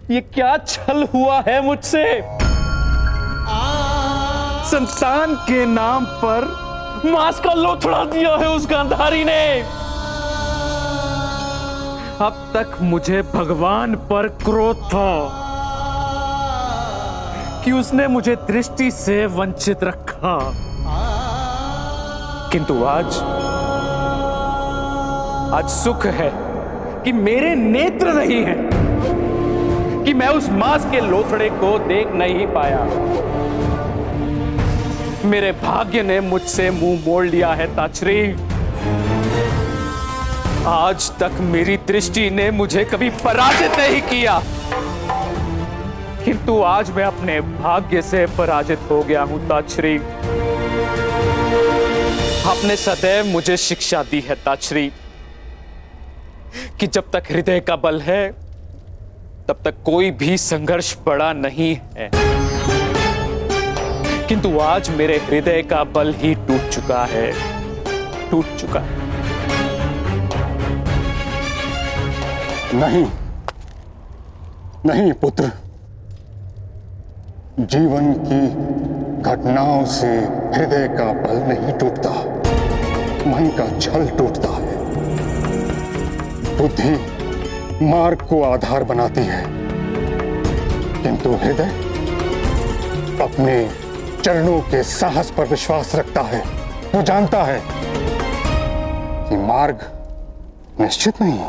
ये क्या छल हुआ है मुझसे? संतान के नाम पर मांस का लोथड़ा दिया है उस गांधारी ने। अब तक मुझे भगवान पर क्रोध था कि उसने मुझे दृष्टि से वंचित रखा, किंतु आज सुख है कि मेरे नेत्र नहीं हैं, कि मैं उस मांस के लोथड़े को देख नहीं पाया। मेरे भाग्य ने मुझसे मुंह मोड़ लिया है ताचरी। आज तक मेरी दृष्टि ने मुझे कभी पराजित नहीं किया, किंतु आज मैं अपने भाग्य से पराजित हो गया हूं ताचरी। आपने सदैव मुझे शिक्षा दी है ताचरी कि जब तक हृदय का बल है तब तक कोई भी संघर्ष बड़ा नहीं है, किंतु आज मेरे हृदय का बल ही टूट चुका है, टूट चुका है। नहीं नहीं पुत्र, जीवन की घटनाओं से हृदय का बल नहीं टूटता, मन का छल टूटता है। बुद्धि मार्ग को आधार बनाती है, किंतु हृदय अपने चरणों के साहस पर विश्वास रखता है। वो जानता है कि मार्ग निश्चित नहीं,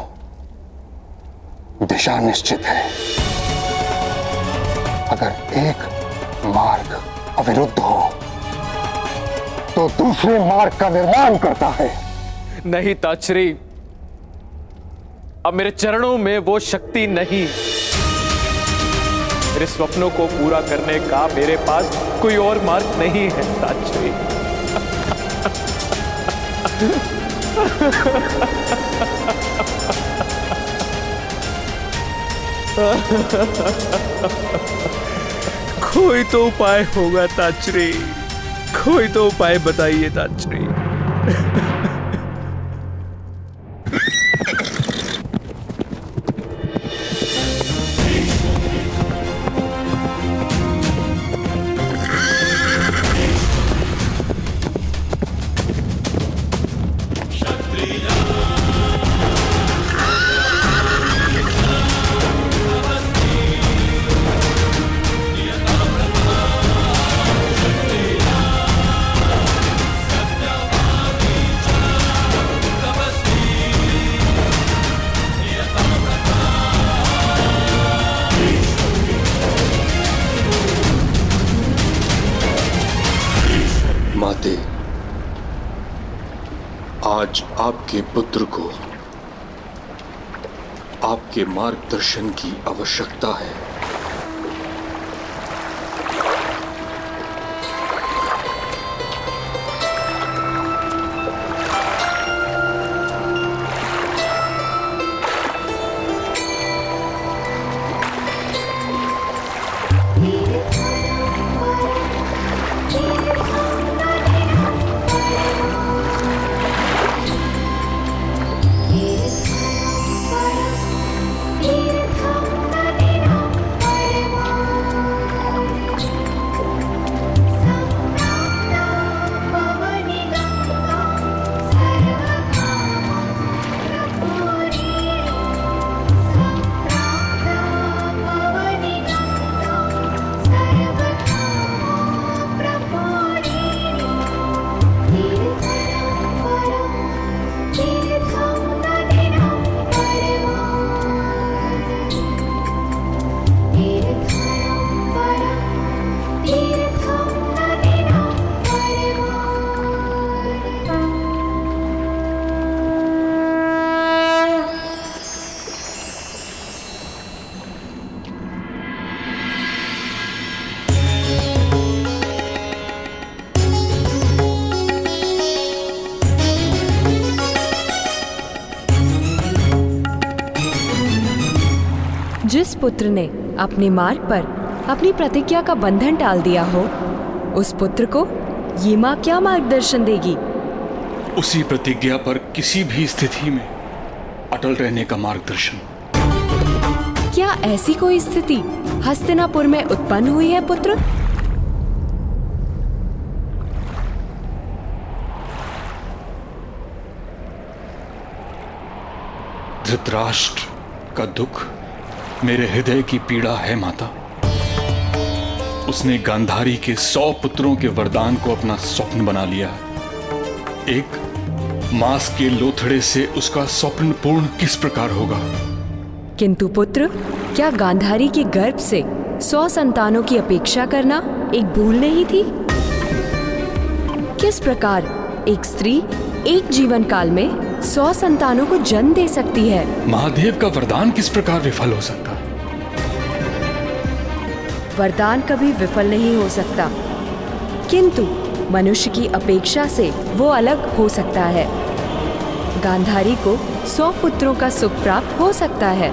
दिशा निश्चित है। अगर एक मार्ग अविरुद्ध हो तो दूसरे मार्ग का निर्माण करता है। नहीं ताचरी, अब मेरे चरणों में वो शक्ति नहीं। मेरे स्वप्नों को पूरा करने का मेरे पास कोई और मार्ग नहीं है ताचरी। कोई तो उपाय होगा ताचरी, कोई तो उपाय बताइए ताचरी। माते, आज आपके पुत्र को आपके मार्गदर्शन की आवश्यकता है। जिस पुत्र ने अपने मार्ग पर अपनी प्रतिज्ञा का बंधन टाल दिया हो, उस पुत्र को ये माँ क्या मार्गदर्शन देगी? उसी प्रतिज्ञा पर किसी भी स्थिति में अटल रहने का मार्गदर्शन। क्या ऐसी कोई स्थिति हस्तिनापुर में उत्पन्न हुई है पुत्र? धृतराष्ट्र का दुख मेरे हृदय की पीड़ा है माता। उसने गांधारी के 100 पुत्रों के वरदान को अपना स्वप्न बना लिया। एक मांस के लोथड़े से उसका स्वप्न पूर्ण किस प्रकार होगा? किंतु पुत्र, क्या गांधारी के गर्भ से 100 संतानों की अपेक्षा करना एक भूल नहीं थी? किस प्रकार एक स्त्री एक जीवन काल में 100 संतानों को जन्म दे सकती है? महादेव का वरदान किस प्रकार विफल हो सकता है? वरदान कभी विफल नहीं हो सकता, किंतु मनुष्य की अपेक्षा से वो अलग हो सकता है। गांधारी को 100 पुत्रों का सुख प्राप्त हो सकता है।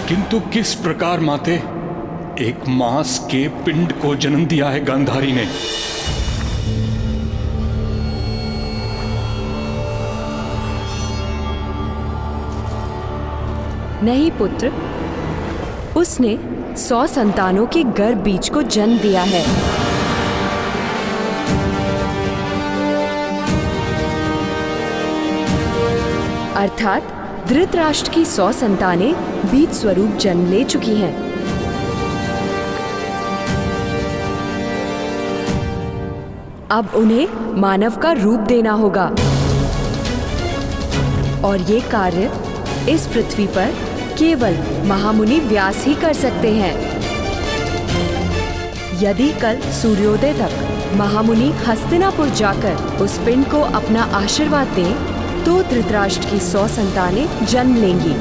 किंतु किस प्रकार माते? एक मांस के पिंड को जन्म दिया है गांधारी ने। नहीं पुत्र, उसने 100 संतानों के गर्भ बीज को जन्म दिया है। अर्थात धृतराष्ट्र की 100 संतानें बीज स्वरूप जन्म ले चुकी हैं। अब उन्हें मानव का रूप देना होगा और ये कार्य इस पृथ्वी पर केवल महामुनि व्यास ही कर सकते हैं। यदि कल सूर्योदय तक महामुनि हस्तिनापुर जाकर उस पिंड को अपना आशीर्वाद दें, तो धृतराष्ट्र की 100 संतानें जन्म लेंगी।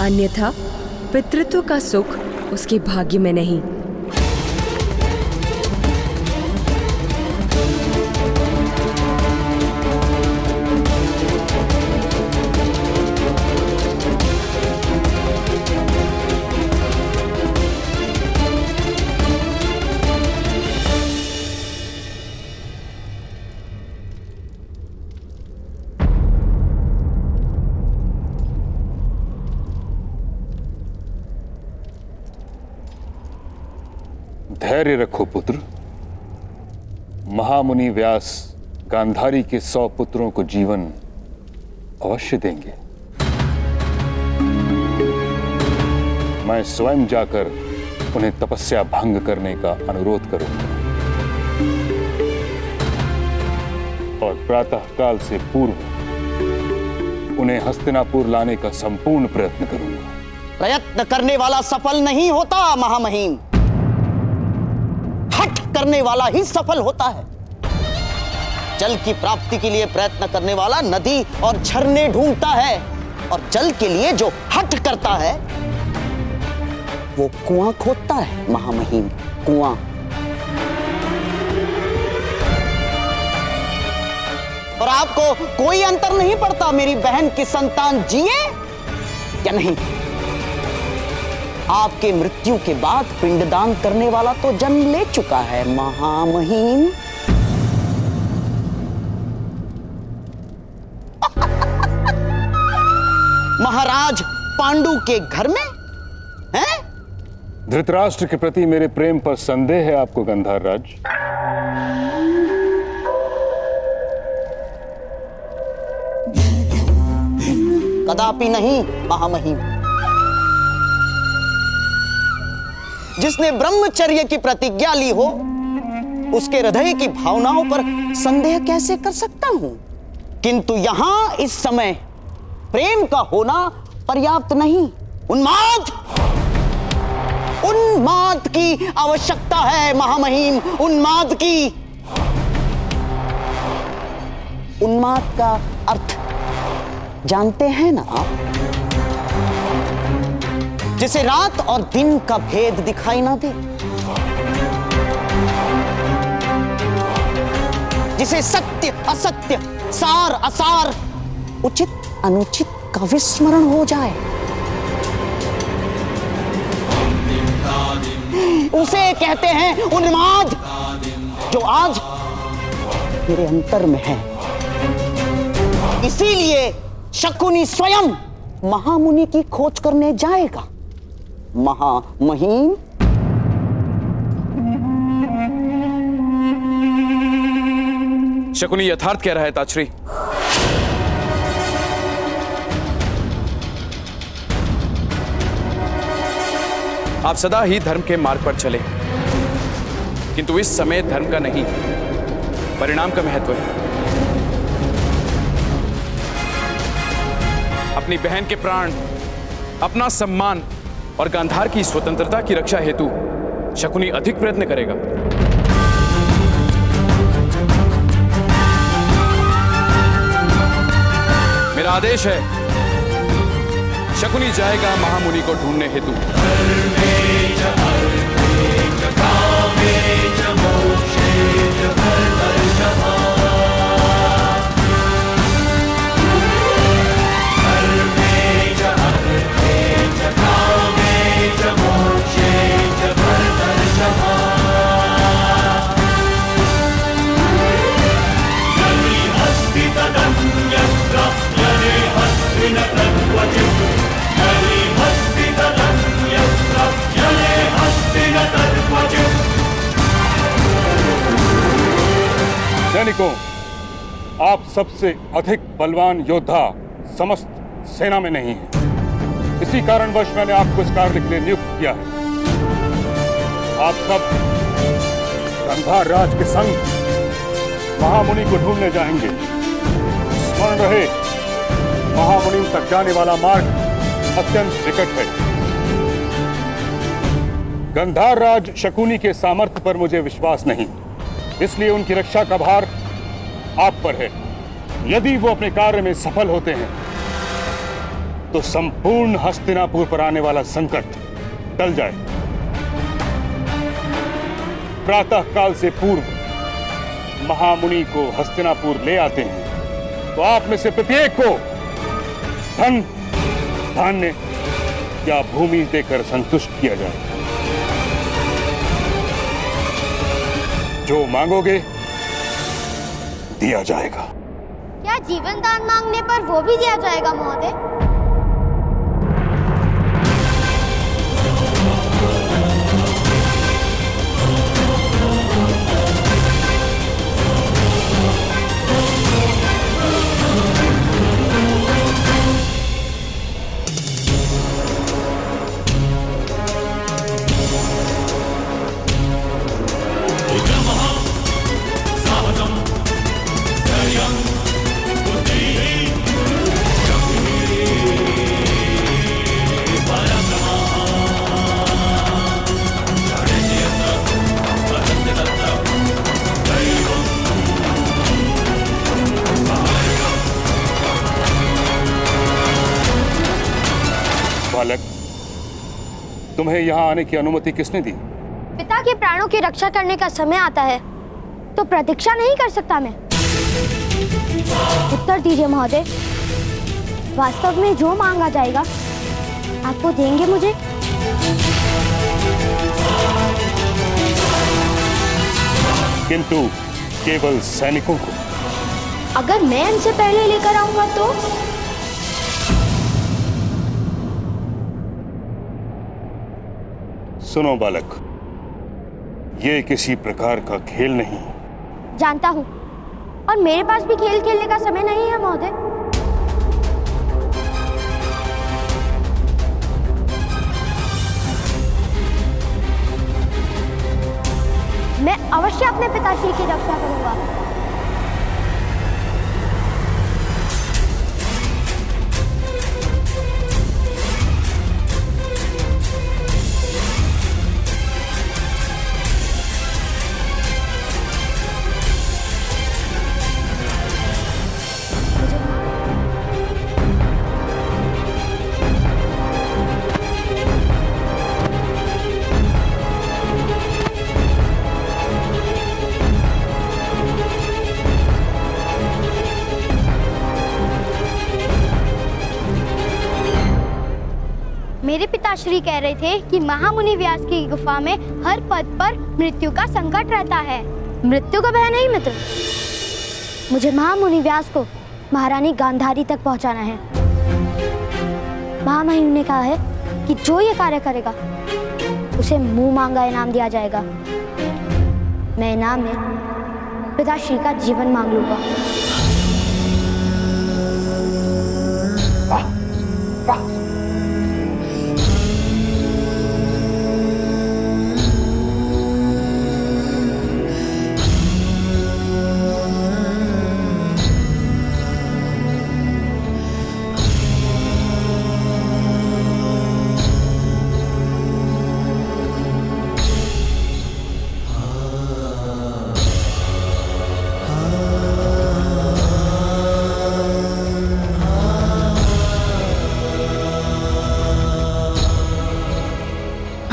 अन्यथा पितृत्व का सुख उसके भाग्य में नहीं। धैर्य रखो पुत्र। महामुनि व्यास गांधारी के 100 पुत्रों को जीवन अवश्य देंगे। मैं स्वयं जाकर उन्हें तपस्या भंग करने का अनुरोध करूंगा और प्रातःकाल से पूर्व उन्हें हस्तिनापुर लाने का संपूर्ण प्रयत्न करूंगा। प्रयत्न करने वाला सफल नहीं होता महामहिम, हठ करने वाला ही सफल होता है। जल की प्राप्ति के लिए प्रयत्न करने वाला नदी और झरने ढूंढता है, और जल के लिए जो हठ करता है वो कुआं खोदता है महामहिम, कुआं। और आपको कोई अंतर नहीं पड़ता मेरी बहन की संतान जिए या नहीं। आपके मृत्यु के बाद पिंडदान करने वाला तो जन्म ले चुका है महामहिम। महाराज पांडु के घर में हैं? धृतराष्ट्र के प्रति मेरे प्रेम पर संदेह है आपको गंधार राज? कदापि नहीं महामहिम। जिसने ब्रह्मचर्य की प्रतिज्ञा ली हो, उसके हृदय की भावनाओं पर संदेह कैसे कर सकता हूं? किंतु यहां इस समय प्रेम का होना पर्याप्त नहीं। उन्माद, उन्माद की आवश्यकता है महामहिम, उन्माद की। उन्माद का अर्थ जानते हैं ना आप? जिसे रात और दिन का भेद दिखाई ना दे, जिसे सत्य असत्य, सार असार, उचित अनुचित का विस्मरण हो जाए, उसे कहते हैं उन्माद, जो आज मेरे अंतर में है। इसीलिए शकुनी स्वयं महामुनि की खोज करने जाएगा। महामहिम, शकुनी यथार्थ कह रहा है ताचरी। आप सदा ही धर्म के मार्ग पर चले, किंतु इस समय धर्म का नहीं, परिणाम का महत्व है। अपनी बहन के प्राण, अपना सम्मान और गांधार की स्वतंत्रता की रक्षा हेतु शकुनी अधिक प्रयत्न करेगा। मेरा आदेश है, शकुनी जाएगा महामुनि को ढूंढने हेतु। सैनिकों, आप सबसे अधिक बलवान योद्धा समस्त सेना में नहीं है। इसी कारणवश मैंने आपको इस कार्य के लिए नियुक्त किया है। आप सब गांधार राज के संग महामुनि को ढूंढने जाएंगे। स्मरण रहे, महामुनि तक जाने वाला मार्ग अत्यंत निकट है। गांधार राज शकुनी के सामर्थ्य पर मुझे विश्वास नहीं, इसलिए उनकी रक्षा का भार आप पर है। यदि वो अपने कार्य में सफल होते हैं तो संपूर्ण हस्तिनापुर पर आने वाला संकट टल जाए। प्रातः काल से पूर्व महामुनि को हस्तिनापुर ले आते हैं तो आप में से प्रत्येक को धन, धान्य या भूमि देकर संतुष्ट किया जाए। जो मांगोगे दिया जाएगा। क्या जीवन दान मांगने पर वो भी दिया जाएगा महोदय? बालक, तुम्हें यहाँ आने की अनुमति किसने दी? पिता के प्राणों की रक्षा करने का समय आता है तो प्रतीक्षा नहीं कर सकता मैं। उत्तर दीजिए महोदय, वास्तव में जो मांगा जाएगा आप वो देंगे मुझे? किंतु केवल सैनिकों को। अगर मैं इनसे पहले लेकर आऊंगा तो? सुनो बालक, ये किसी प्रकार का खेल नहीं। जानता हूँ, और मेरे पास भी खेल खेलने का समय नहीं है महोदय। मैं अवश्य अपने पिताश्री की रक्षा करूंगा। मेरे पिताश्री कह रहे थे कि महामुनि व्यास की गुफा में हर पद पर मृत्यु का संकट रहता है। मृत्यु का भय नहीं मित्र, मुझे महामुनि व्यास को महारानी गांधारी तक पहुंचाना है। महामहिम ने कहा है कि जो ये कार्य करेगा उसे मुंह मांगा इनाम दिया जाएगा। मैं इनाम में पिताश्री का जीवन मांग लूंगा।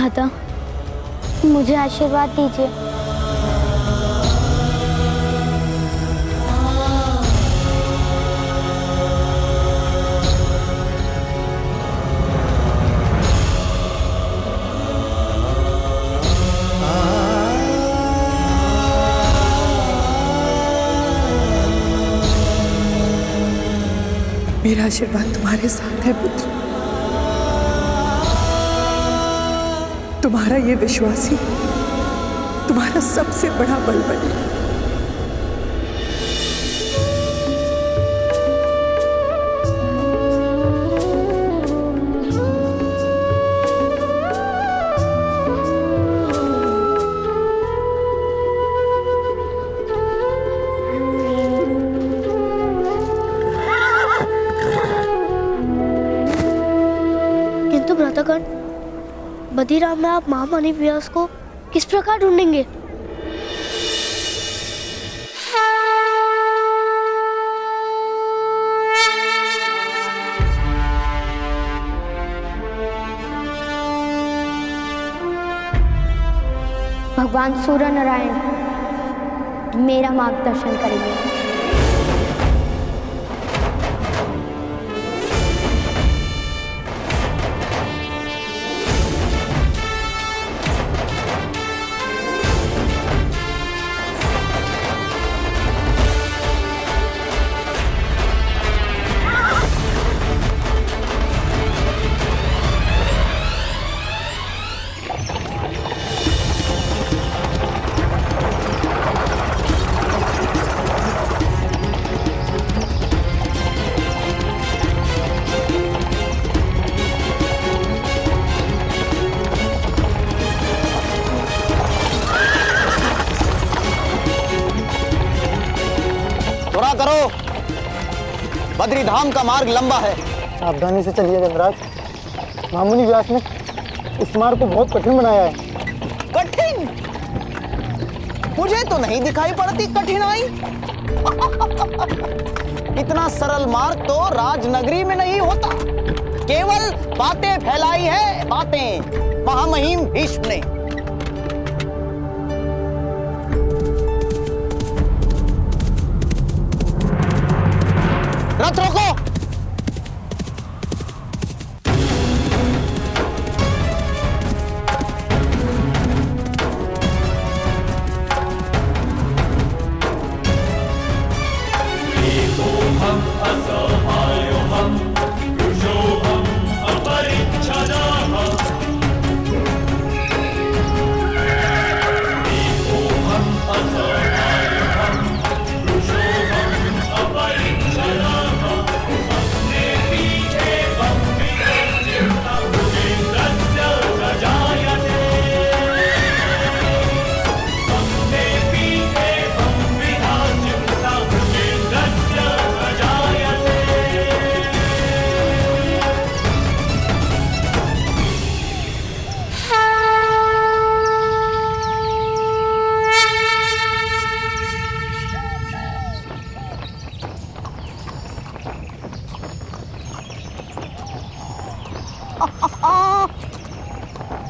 माता, मुझे आशीर्वाद दीजिए। मेरा आशीर्वाद तुम्हारे साथ है पुत्र। तुम्हारा ये विश्वास ही तुम्हारा सबसे बड़ा बल बने। किंतु भ्रातागण, बद्रीराम में आप महामणि व्यास को किस प्रकार ढूंढेंगे? भगवान सूर्य नारायण मेरा मार्गदर्शन करेंगे। करो, बद्री धाम का मार्ग लंबा है। सावधानी से चलिए गंधराज। महामुनि व्यास ने इस मार्ग को बहुत कठिन बनाया है। कठिन? मुझे तो नहीं दिखाई पड़ती कठिनाई। इतना सरल मार्ग तो राजनगरी में नहीं होता। केवल बातें फैलाई है, बातें महामहिम भीष्म ने। रथ रोको।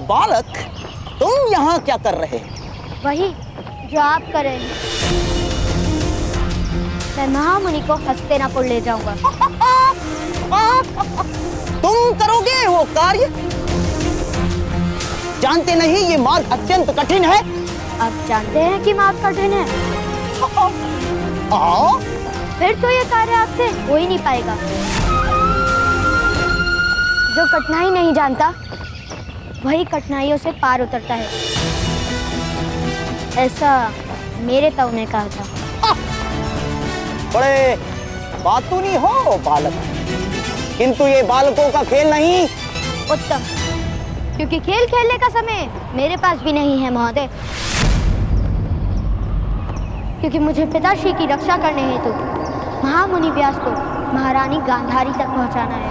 बालक, तुम यहाँ क्या कर रहे? वही जो आप कर रहे हैं। मैं महामुनि को हस्तिनापुर ले जाऊंगा। तुम करोगे वो कार्य? जानते नहीं ये मार्ग अत्यंत कठिन है? आप जानते हैं कि मार्ग कठिन है। फिर तो ये कार्य आपसे हो ही नहीं पाएगा। जो कठिनाई नहीं जानता वही कठिनाइयों से पार उतरता है, ऐसा मेरे ताऊ ने कहा था। बड़े बातूनी हो बालक, किंतु ये बालकों का खेल नहीं। उत्तम, क्योंकि खेल खेलने का समय मेरे पास भी नहीं है महोदय, क्योंकि मुझे पिताश्री की रक्षा करने हेतु महामुनि व्यास को महारानी गांधारी तक पहुंचाना है।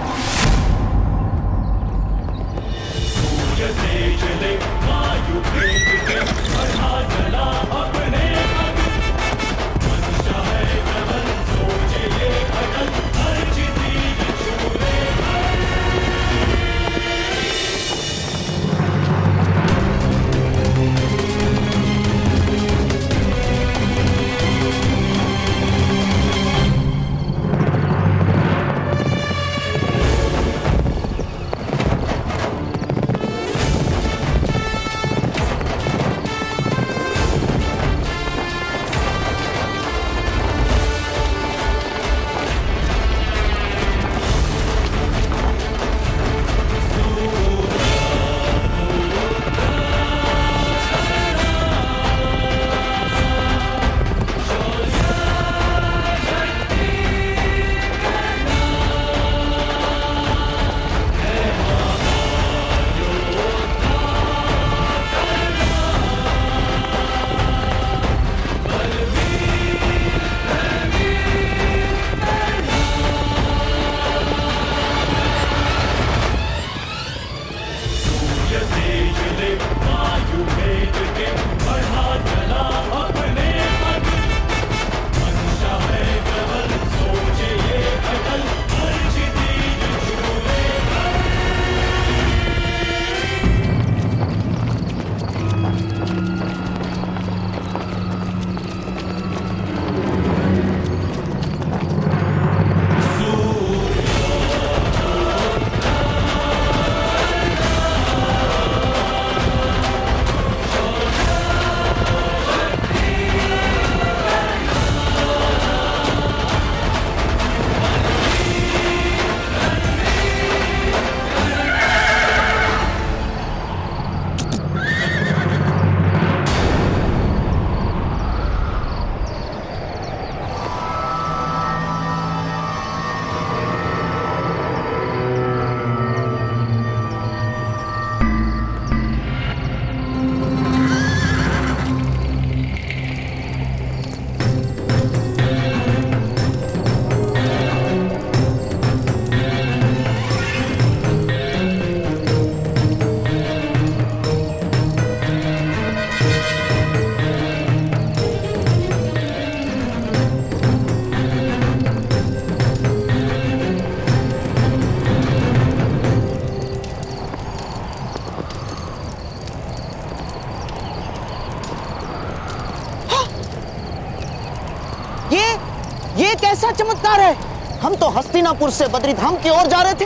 ये कैसा चमत्कार है? हम तो हस्तिनापुर से बद्रीधाम की ओर जा रहे थे।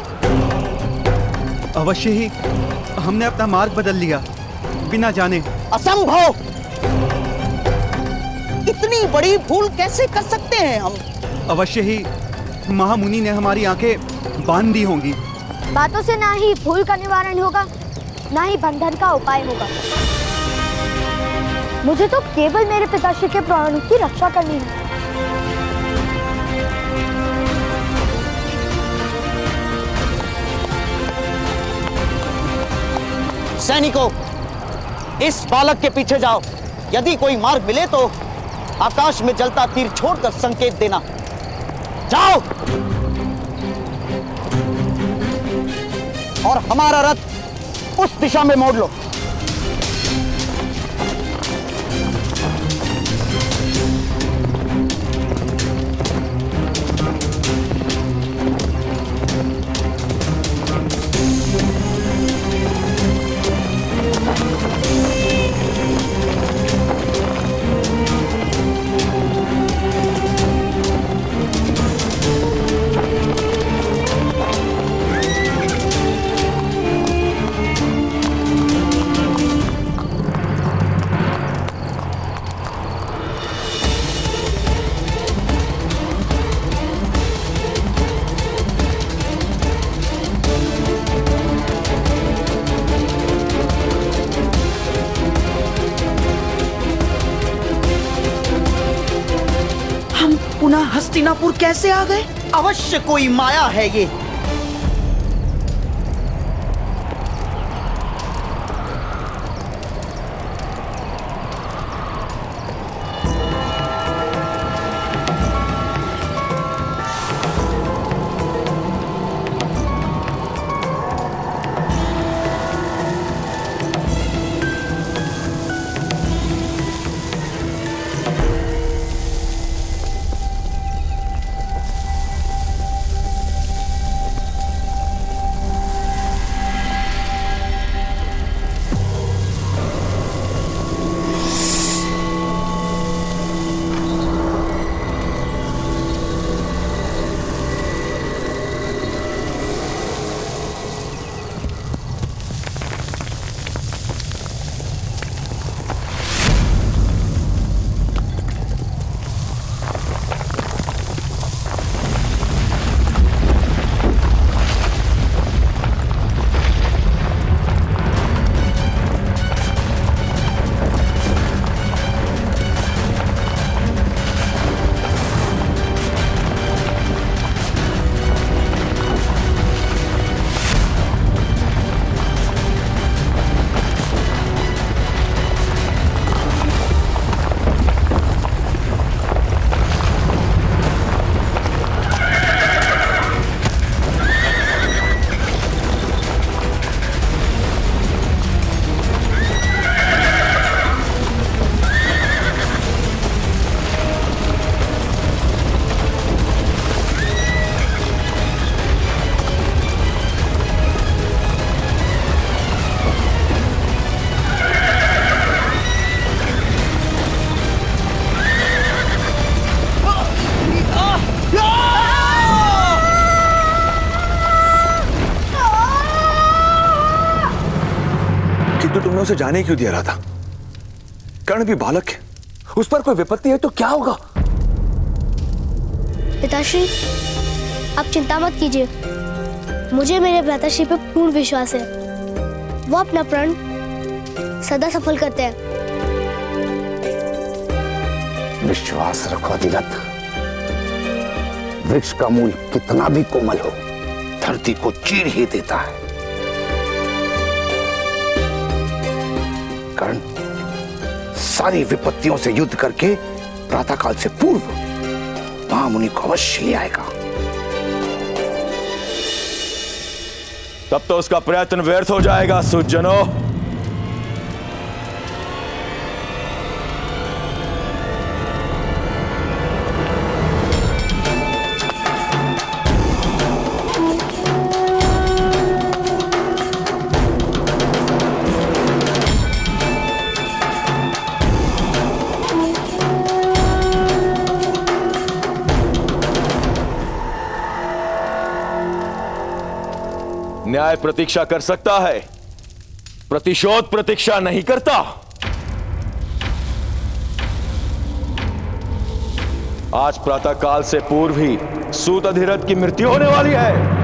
अवश्य ही हमने अपना मार्ग बदल लिया बिना जाने। असंभव! इतनी बड़ी भूल कैसे कर सकते हैं हम? अवश्य ही महामुनि ने हमारी आंखें बांध दी होंगी। बातों से ना ही भूल का निवारण होगा, ना ही बंधन का उपाय होगा। मुझे तो केवल मेरे पिताश्री के प्राणों की रक्षा करनी है। सैनिकों, इस बालक के पीछे जाओ। यदि कोई मार्ग मिले तो आकाश में जलता तीर छोड़कर संकेत देना। जाओ और हमारा रथ उस दिशा में मोड़ लो। हस्तिनापुर कैसे आ गए? अवश्य कोई माया है ये। तुमने उसे जाने क्यों दिया रहा था? कर्ण भी बालक है, उस पर कोई विपत्ति है तो क्या होगा? पिताश्री, आप चिंता मत कीजिए। मुझे मेरे भ्राताश्री पर पूर्ण विश्वास है। वो अपना प्रण सदा सफल करते हैं। विश्वास रखो अधिगत। वृक्ष का मूल कितना भी कोमल हो, धरती को चीर ही देता है। कर्ण सारी विपत्तियों से युद्ध करके प्रातःकाल से पूर्व महामुनि को अवश्य ले आएगा। तब तो उसका प्रयत्न व्यर्थ हो जाएगा सुजनों। न्याय प्रतीक्षा कर सकता है, प्रतिशोध प्रतीक्षा नहीं करता। आज प्रातःकाल से पूर्व ही सूत अधिरथ की मृत्यु होने वाली है।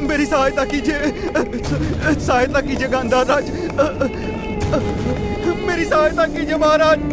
मेरी सहायता कीजिए, सहायता कीजिए गांधार राज, मेरी सहायता कीजिए महाराज।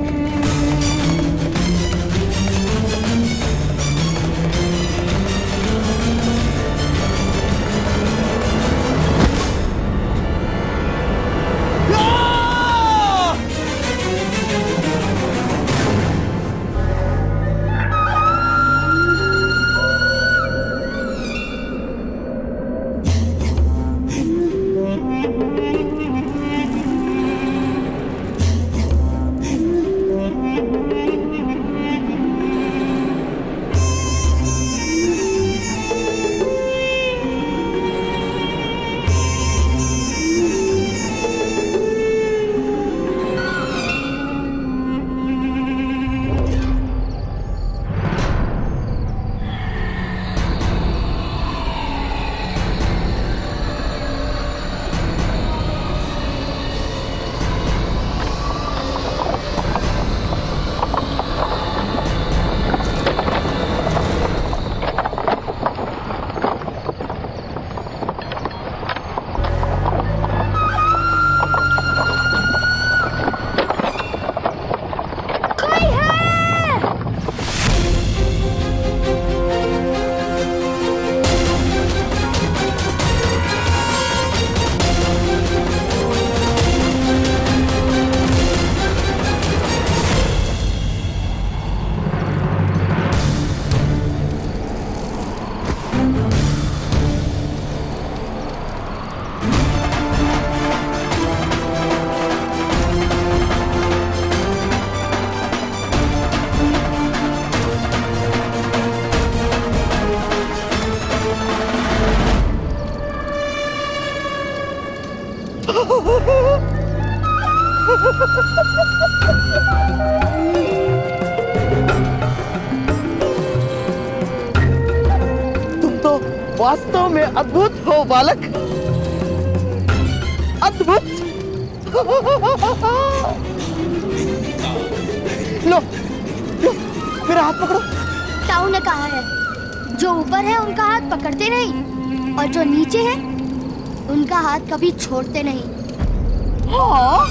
वास्तव में अद्भुत हो बालक, अद्भुत। लो लो मेरा हाथ पकड़ो। ताऊ ने कहा है जो ऊपर है उनका हाथ पकड़ते नहीं और जो नीचे है उनका हाथ कभी छोड़ते नहीं। हाँ?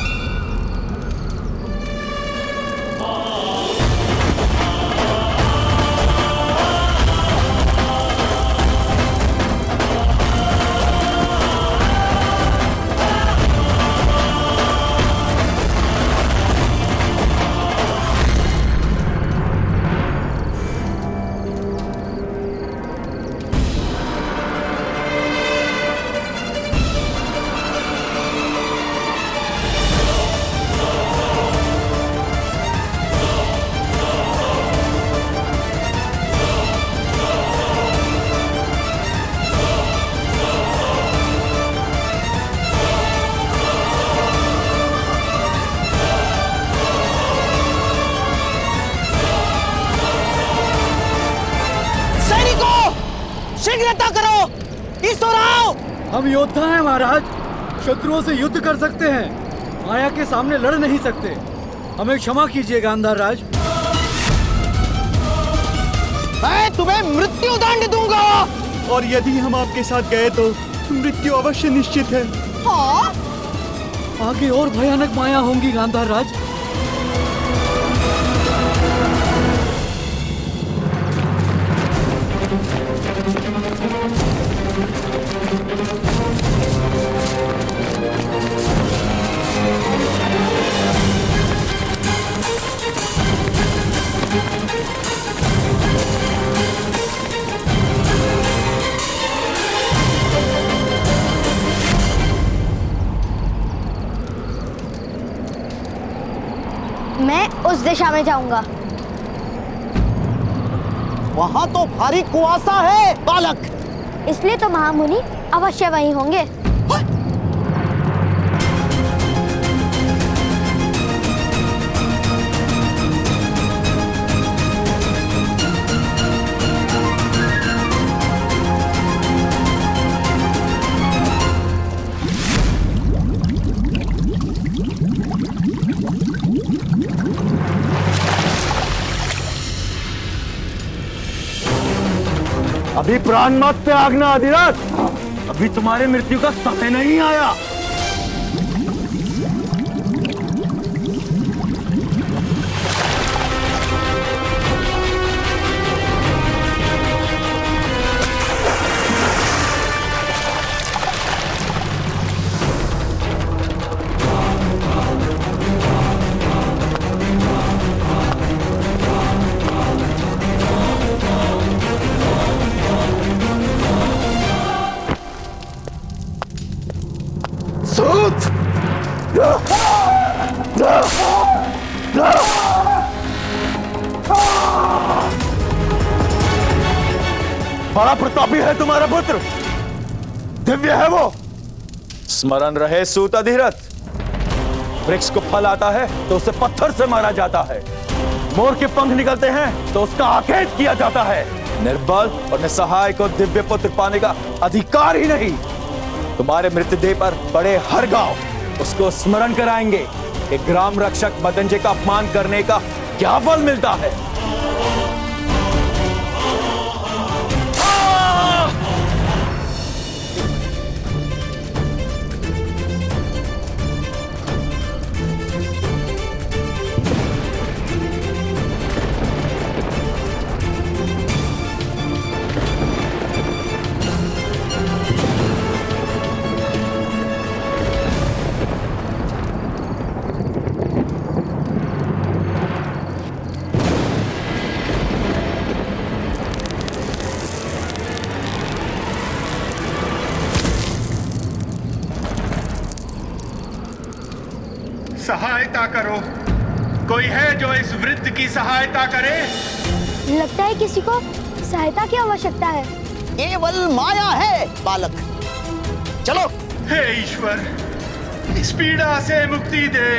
शीघ्रता करो, ईश्वर आओ। हम योद्धा हैं महाराज, शत्रुओं से युद्ध कर सकते हैं, माया के सामने लड़ नहीं सकते। हमें क्षमा कीजिए गांधार राज। मैं तुम्हें मृत्यु दंड दूंगा। और यदि हम आपके साथ गए तो मृत्यु अवश्य निश्चित है। हाँ? आगे और भयानक माया होंगी गांधार राज। मैं उस दिशा में जाऊंगा। वहां तो भारी कुआसा है बालक। इसलिए तो महामुनि अवश्य वहीं होंगे। अभी प्राण मत त्यागना अधिराज, अभी तुम्हारे मृत्यु का समय नहीं आया। बड़ा प्रतापी है तुम्हारा पुत्र, दिव्य है वो। स्मरण रहे सूत अधिरथ, वृक्ष को फल आता है तो उसे पत्थर से मारा जाता है, मोर के पंख निकलते हैं तो उसका आखेट किया जाता है। निर्बल और निसहाय को दिव्य पुत्र पाने का अधिकार ही नहीं। तुम्हारे मृतदेह पर पड़े हर गांव उसको स्मरण कराएंगे कि ग्राम रक्षक मदंजय का अपमान करने का क्या फल मिलता है। सहायता करो, कोई है जो इस वृद्ध की सहायता करे? लगता है किसी को सहायता की आवश्यकता है। केवल माया है बालक, चलो। हे ईश्वर, इस पीड़ा से मुक्ति दे,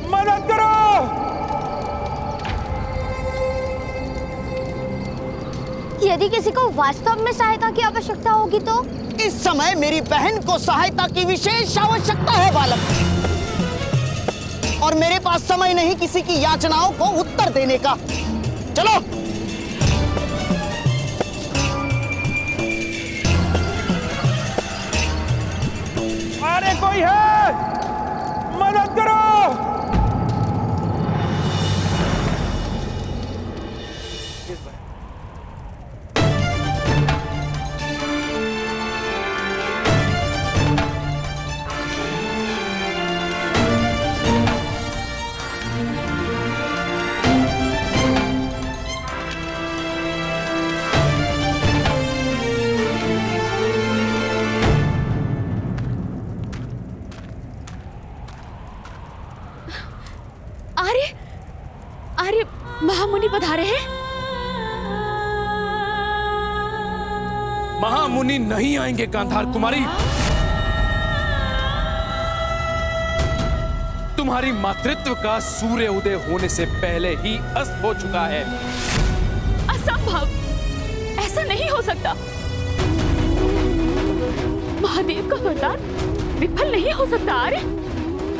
मदद करो। यदि किसी को वास्तव में सहायता की आवश्यकता होगी तो? इस समय मेरी बहन को सहायता की विशेष आवश्यकता है बालक, और मेरे पास समय नहीं किसी की याचनाओं को उत्तर देने का। चलो। अरे कोई है, मदद करो। अरे महामुनि पधारे हैं। महामुनि नहीं आएंगे गांधार कुमारी। तुम्हारी मातृत्व का सूर्य उदय होने से पहले ही अस्त हो चुका है। असंभव, ऐसा नहीं हो सकता। महादेव का वरदान विफल नहीं हो सकता। अरे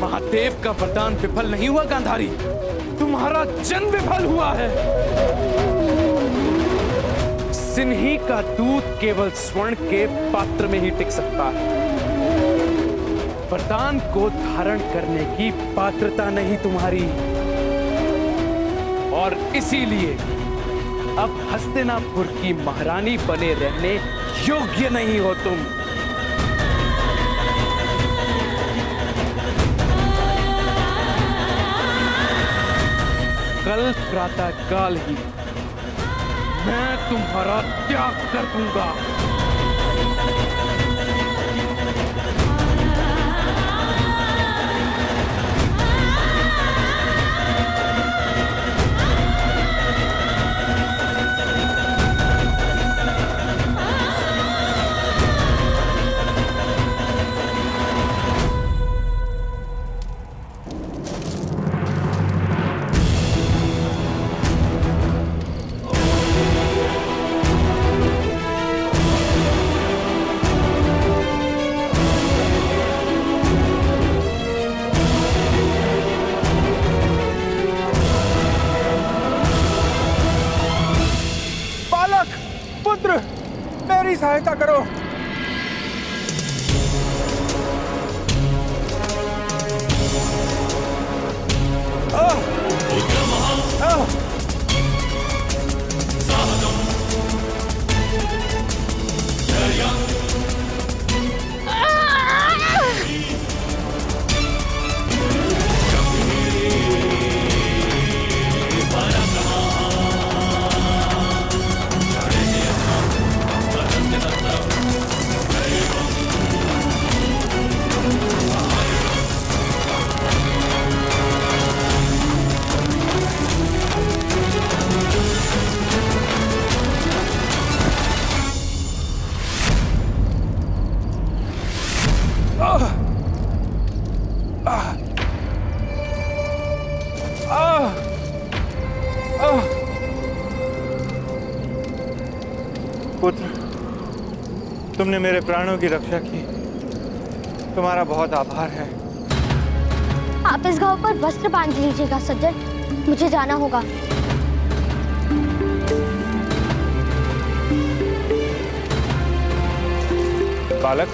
महादेव का वरदान विफल नहीं हुआ गांधारी, तुम्हारा जन्म विफल हुआ है। सिन्ही का दूध केवल स्वर्ण के पात्र में ही टिक सकता है। वरदान को धारण करने की पात्रता नहीं तुम्हारी, और इसीलिए अब हस्तिनापुर की महारानी बने रहने योग्य नहीं हो तुम। कल प्रातः काल ही मैं तुम्हारा त्याग कर दूंगा। पुत्र, मेरी सहायता करो। पुत्र, तुमने मेरे प्राणों की रक्षा की, तुम्हारा बहुत आभार है। आप इस घाव पर वस्त्र बांध लीजिएगा सज्जन, मुझे जाना होगा। बालक,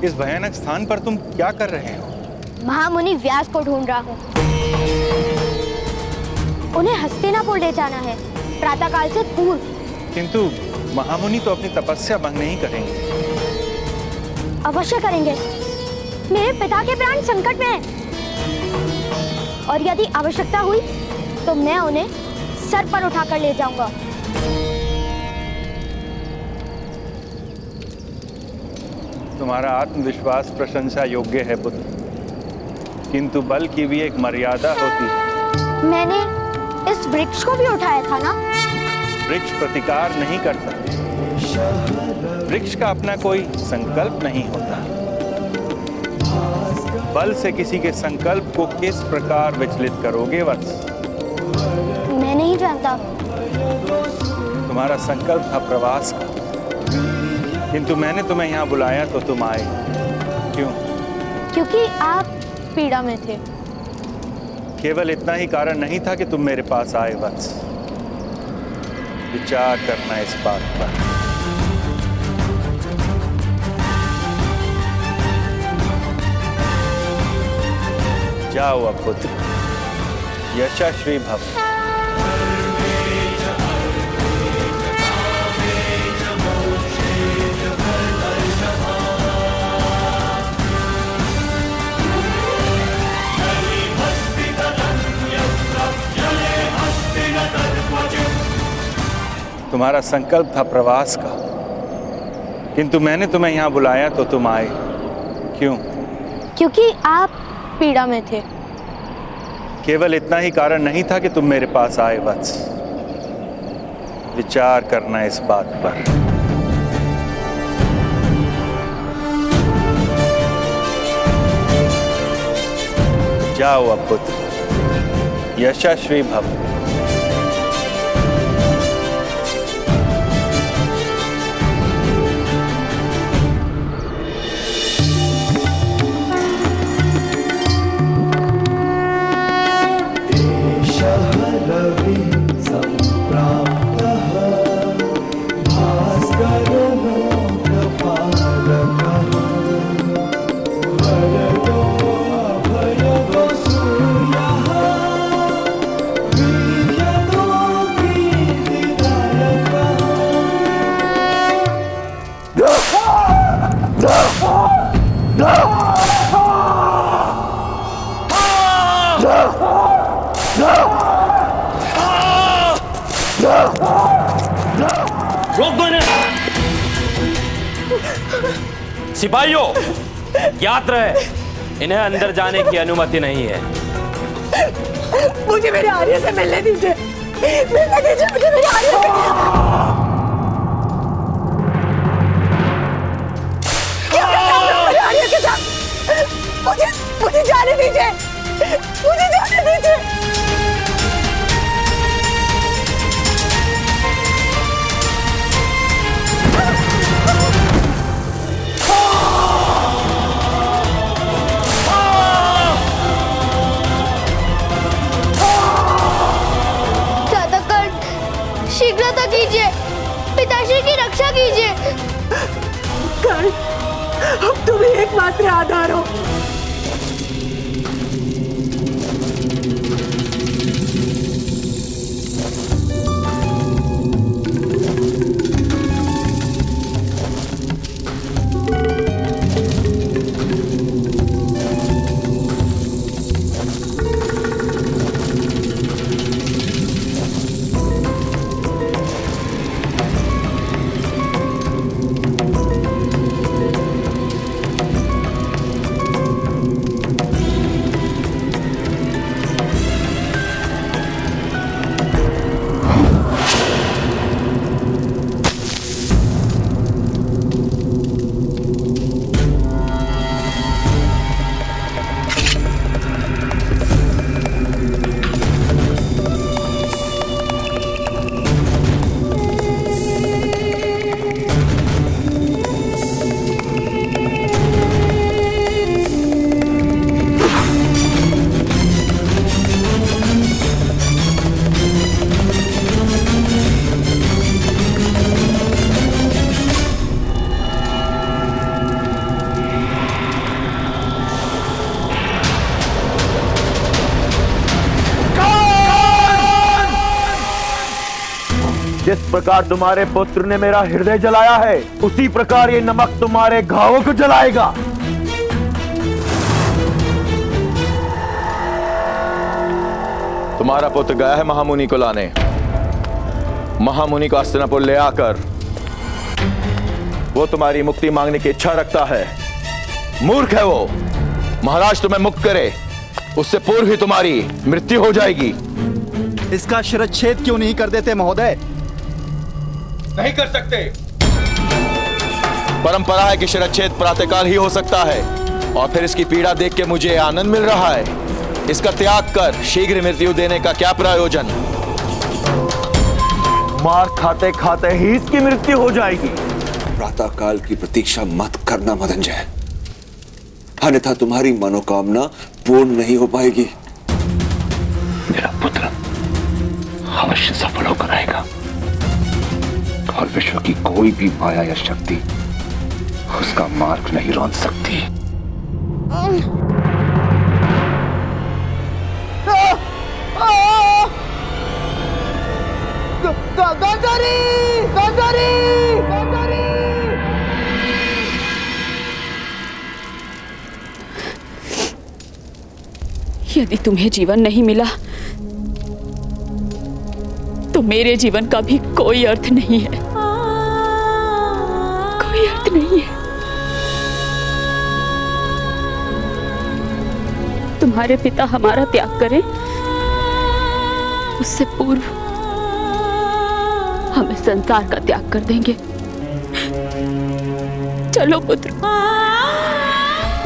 इस भयानक स्थान पर तुम क्या कर रहे हो? महामुनि व्यास को ढूंढ रहा हूँ। उन्हें हस्तिनापुर ले जाना है प्रातःकाल से पूर्व। किंतु महामुनि तो अपनी तपस्या भंग नहीं करेंगे। अवश्य करेंगे। मेरे पिता के प्राण संकट में हैं। और यदि आवश्यकता हुई तो मैं उन्हें सर पर उठाकर ले जाऊंगा। तुम्हारा आत्मविश्वास प्रशंसा योग्य है पुत्र, किंतु बल की भी एक मर्यादा होती है। मैंने इस वृक्ष को भी उठाया था ना? वृक्ष प्रतिकार नहीं करता, वृक्ष का अपना कोई संकल्प नहीं होता। बल से किसी के संकल्प को किस प्रकार विचलित करोगे वत्स? मैं नहीं जानता। तुम्हारा संकल्प था प्रवास का, किंतु मैंने तुम्हें यहाँ बुलाया तो तुम आए। क्यों? क्योंकि आप पीड़ा में थे। केवल इतना ही कारण नहीं था कि तुम मेरे पास आए वत्स। विचार करना इस बात पर। जाओ अब पुत्र, यशस्वी भव। तुम्हारा संकल्प था प्रवास का, किंतु मैंने तुम्हें यहाँ बुलाया तो तुम आए। क्यों? क्योंकि आप पीड़ा में थे। केवल इतना ही कारण नहीं था कि तुम मेरे पास आए वत्स। विचार करना इस बात पर। जाओ अब पुत्र, यशस्वी भव। सिपाहियों, याद रहे, इन्हें अंदर जाने की अनुमति नहीं है। मुझे मेरे आर्य से मिलने दीजिए, मिलने दीजिए मुझे मेरे आर्य से। क्या करना है मेरे आर्य के साथ? मुझे जाने दीजिए, मुझे जाने दीजिए। शीघ्रता कीजिए, पिताश्री की रक्षा कीजिए। कर्ण, अब तुम ही एकमात्र आधार हो। जिस प्रकार तुम्हारे पुत्र ने मेरा हृदय जलाया है, उसी प्रकार ये नमक तुम्हारे घावों को जलाएगा। तुम्हारा पुत्र गया है महामुनि को लाने। महामुनि को हस्तिनापुर ले आकर वो तुम्हारी मुक्ति मांगने की इच्छा रखता है। मूर्ख है वो। महाराज तुम्हें मुक्त करे उससे पूर्व ही तुम्हारी मृत्यु हो जाएगी। इसका शिरच्छेद क्यों नहीं कर देते महोदय? नहीं कर सकते। परंपरा है कि शिरच्छेद प्रातःकाल ही हो सकता है। और फिर इसकी पीड़ा देख के मुझे आनंद मिल रहा है। इसका त्याग कर शीघ्र मृत्यु देने का क्या प्रयोजन? मार खाते खाते ही इसकी मृत्यु हो जाएगी। प्रातः काल की प्रतीक्षा मत करना मदंजय, अन्यथा तुम्हारी मनोकामना पूर्ण नहीं हो पाएगी। मेरा पुत्र अवश्य सफल होकर आएगा और विश्व की कोई भी माया या शक्ति उसका मार्ग नहीं रोक सकती। गांधारी! गांधारी! गांधारी! यदि तुम्हें जीवन नहीं मिला तो मेरे जीवन का भी कोई अर्थ नहीं है, कोई अर्थ नहीं है। तुम्हारे पिता हमारा त्याग करें उससे पूर्व हम इस संसार का त्याग कर देंगे। चलो पुत्र,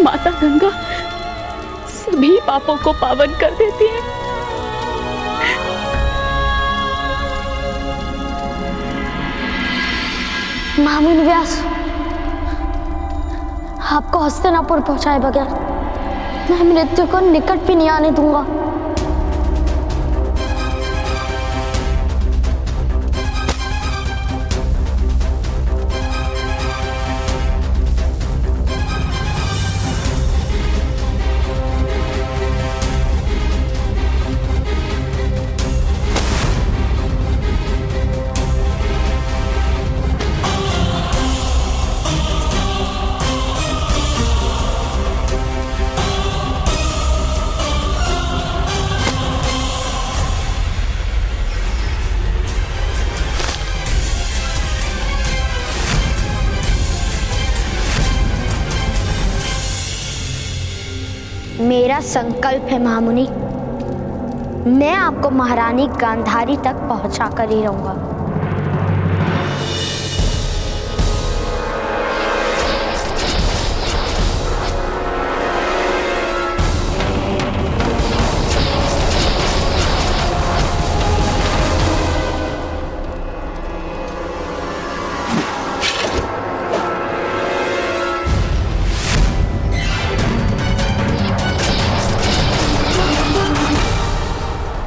माता गंगा सभी पापों को पावन कर देती है। महामुनि व्यास, आपको हस्तिनापुर पहुंचाए बगैर मैं मृत्यु को निकट भी नहीं आने दूंगा। मेरा संकल्प है महामुनि, मैं आपको महारानी गांधारी तक पहुंचा कर ही रहूंगा।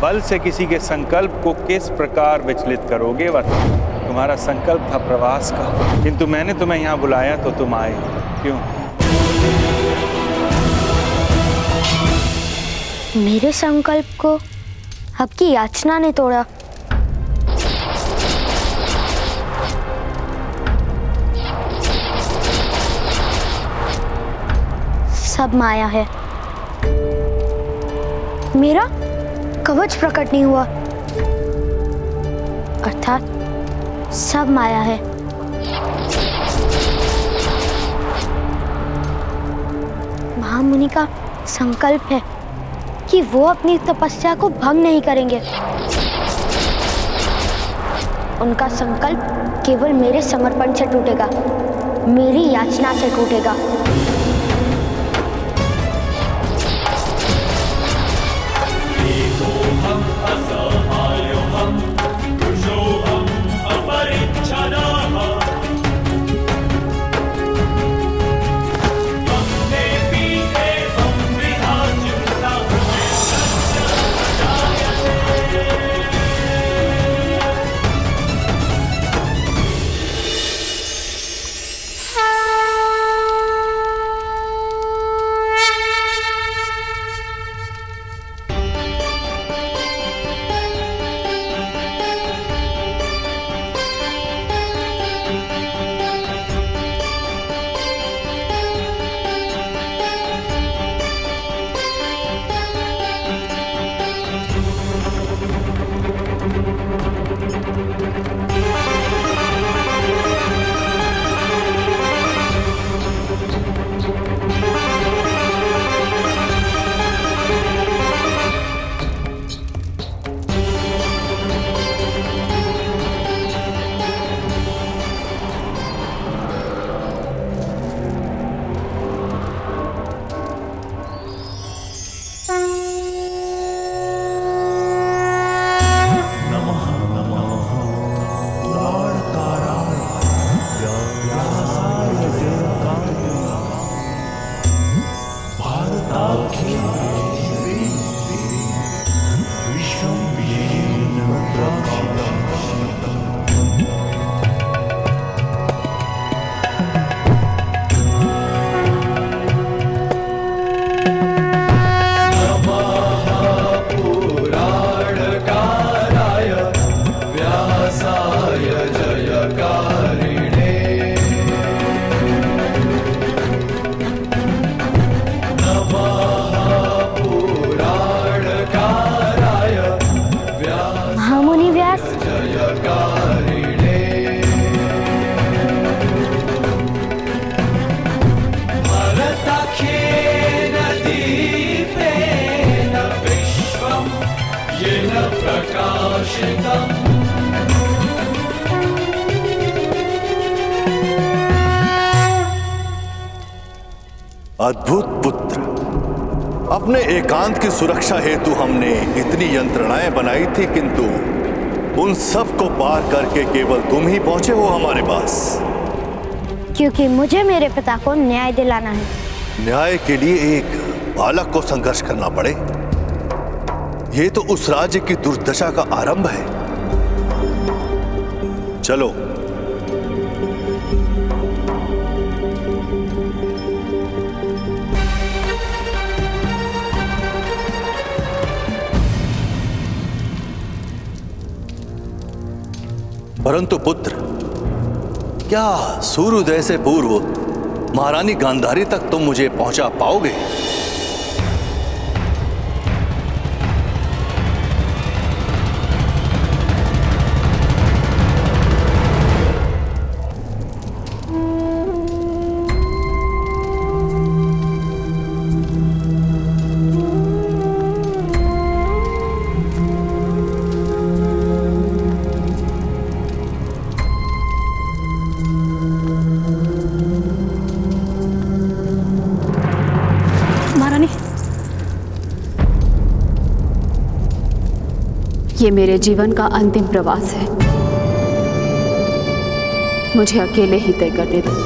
बल से किसी के संकल्प को किस प्रकार विचलित करोगे? वह तुम्हारा संकल्प था प्रवास का, किंतु मैंने तुम्हें यहाँ बुलाया तो तुम आए क्यों? मेरे संकल्प को आपकी याचना ने तोड़ा। सब माया है। मेरा कवच प्रकट नहीं हुआ, अर्थात सब माया है। महामुनि का संकल्प है कि वो अपनी तपस्या को भंग नहीं करेंगे। उनका संकल्प केवल मेरे समर्पण से टूटेगा, मेरी याचना से टूटेगा। महामुनि व्यास, अद्भुत पुत्र, अपने एकांत की सुरक्षा हेतु हमने इतनी यंत्रणाएं बनाई थी, किंतु उन सब को पार करके केवल तुम ही पहुंचे हो हमारे पास। क्योंकि मुझे मेरे पिता को न्याय दिलाना है। न्याय के लिए एक बालक को संघर्ष करना पड़े, ये तो उस राज्य की दुर्दशा का आरंभ है। चलो। परंतु पुत्र, क्या सूर्योदय से पूर्व महारानी गांधारी तक तुम मुझे पहुंचा पाओगे? ये मेरे जीवन का अंतिम प्रवास है, मुझे अकेले ही तय करने दो।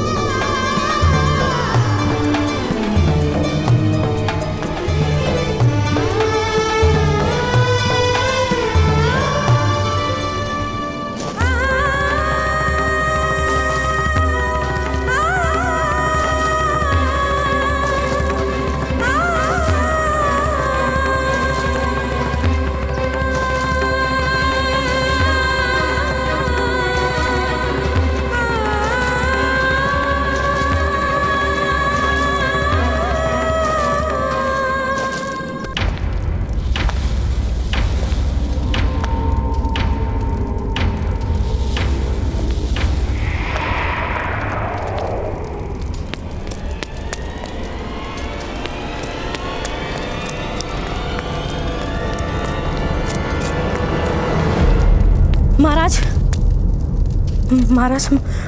महाराज,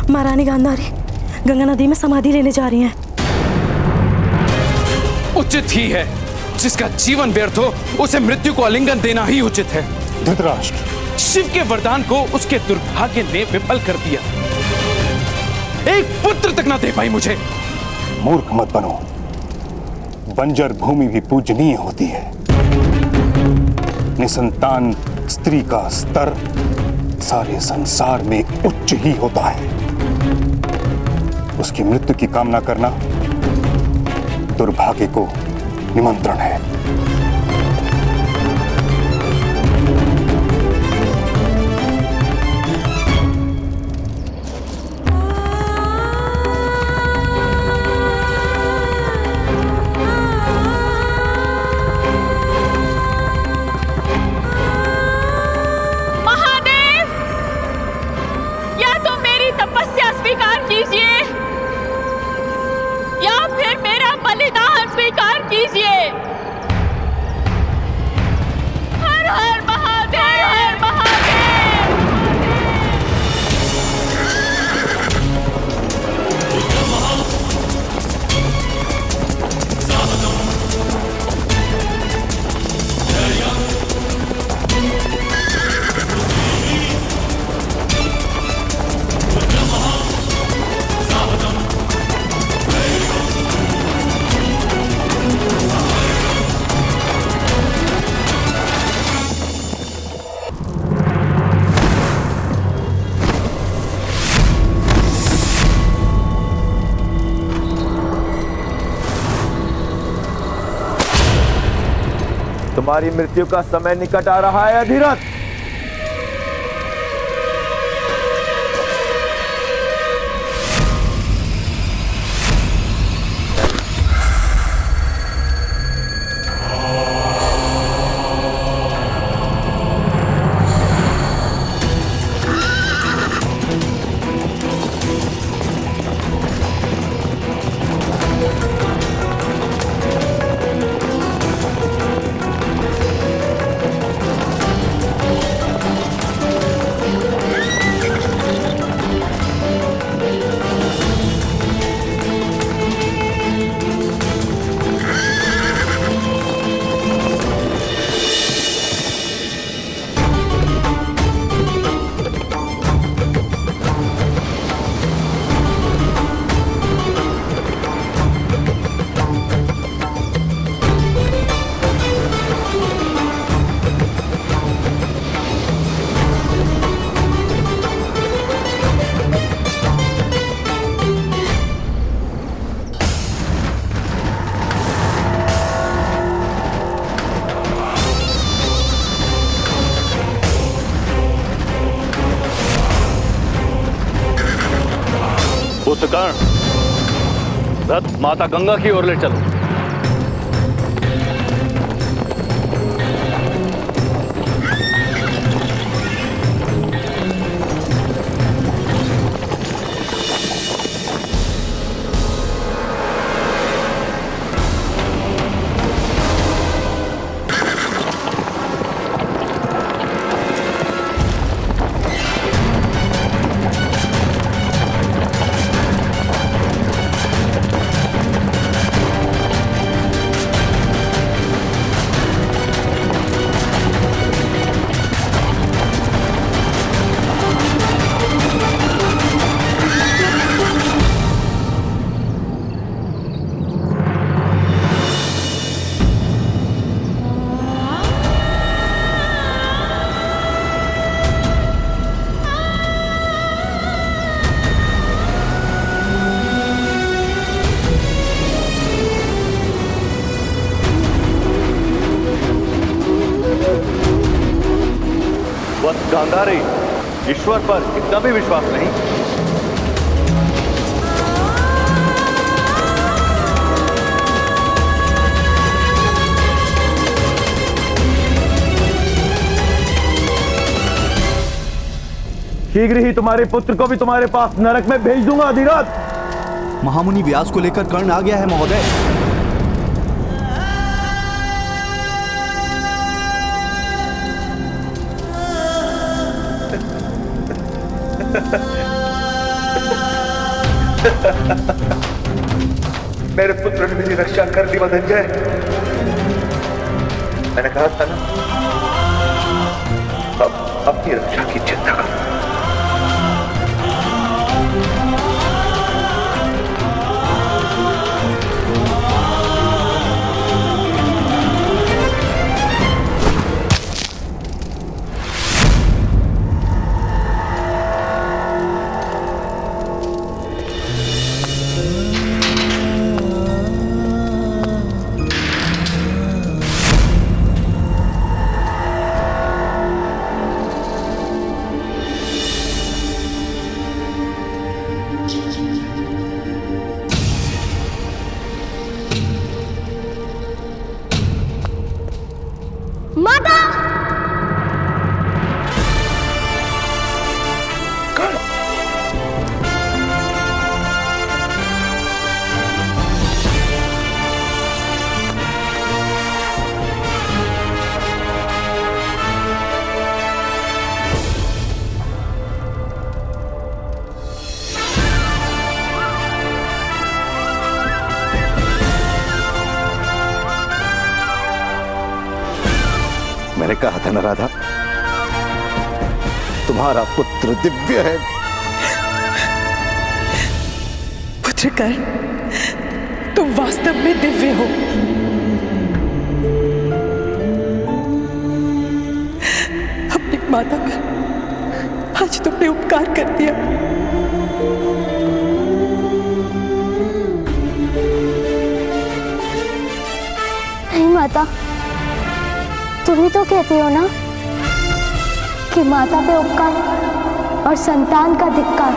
महारानी गांधारी गंगा नदी में समाधि लेने जा रही हैं। उचित ही है, जिसका जीवन व्यर्थ हो उसे मृत्यु को आलिंगन देना ही उचित है। धृतराष्ट्र, शिव के वरदान को उसके दुर्भाग्य ने विफल कर दिया। एक पुत्र तक ना दे पाई मुझे। मूर्ख मत बनो, बंजर भूमि भी पूजनीय होती है। निसंतान स्त्री का स्तर सारे संसार में उच्च ही होता है। उसकी मृत्यु की कामना करना दुर्भाग्य को निमंत्रण है। तुम्हारी मृत्यु का समय निकट आ रहा है अधिरथ। पुत्रकर्ण, रथ माता गंगा की ओर ले चलो। गांधारी, ईश्वर पर इतना भी विश्वास नहीं। शीघ्र ही तुम्हारे पुत्र को भी तुम्हारे पास नरक में भेज दूंगा अधिरथ। महामुनि व्यास को लेकर कर्ण आ गया है महोदय। मेरे पुत्र ने मेरी रक्षा कर दी धनंजय। मैंने कहा था ना, अब अपनी रक्षा की चिंता करो। मैंने कहा था ना राधा, तुम्हारा पुत्र दिव्य है। पुत्र कर्ण, तुम वास्तव में दिव्य हो। अपनी माता पर आज तुमने उपकार कर दिया। नहीं माता, तुम ही तो कहते हो ना कि माता पे उपकार और संतान का धिक्कार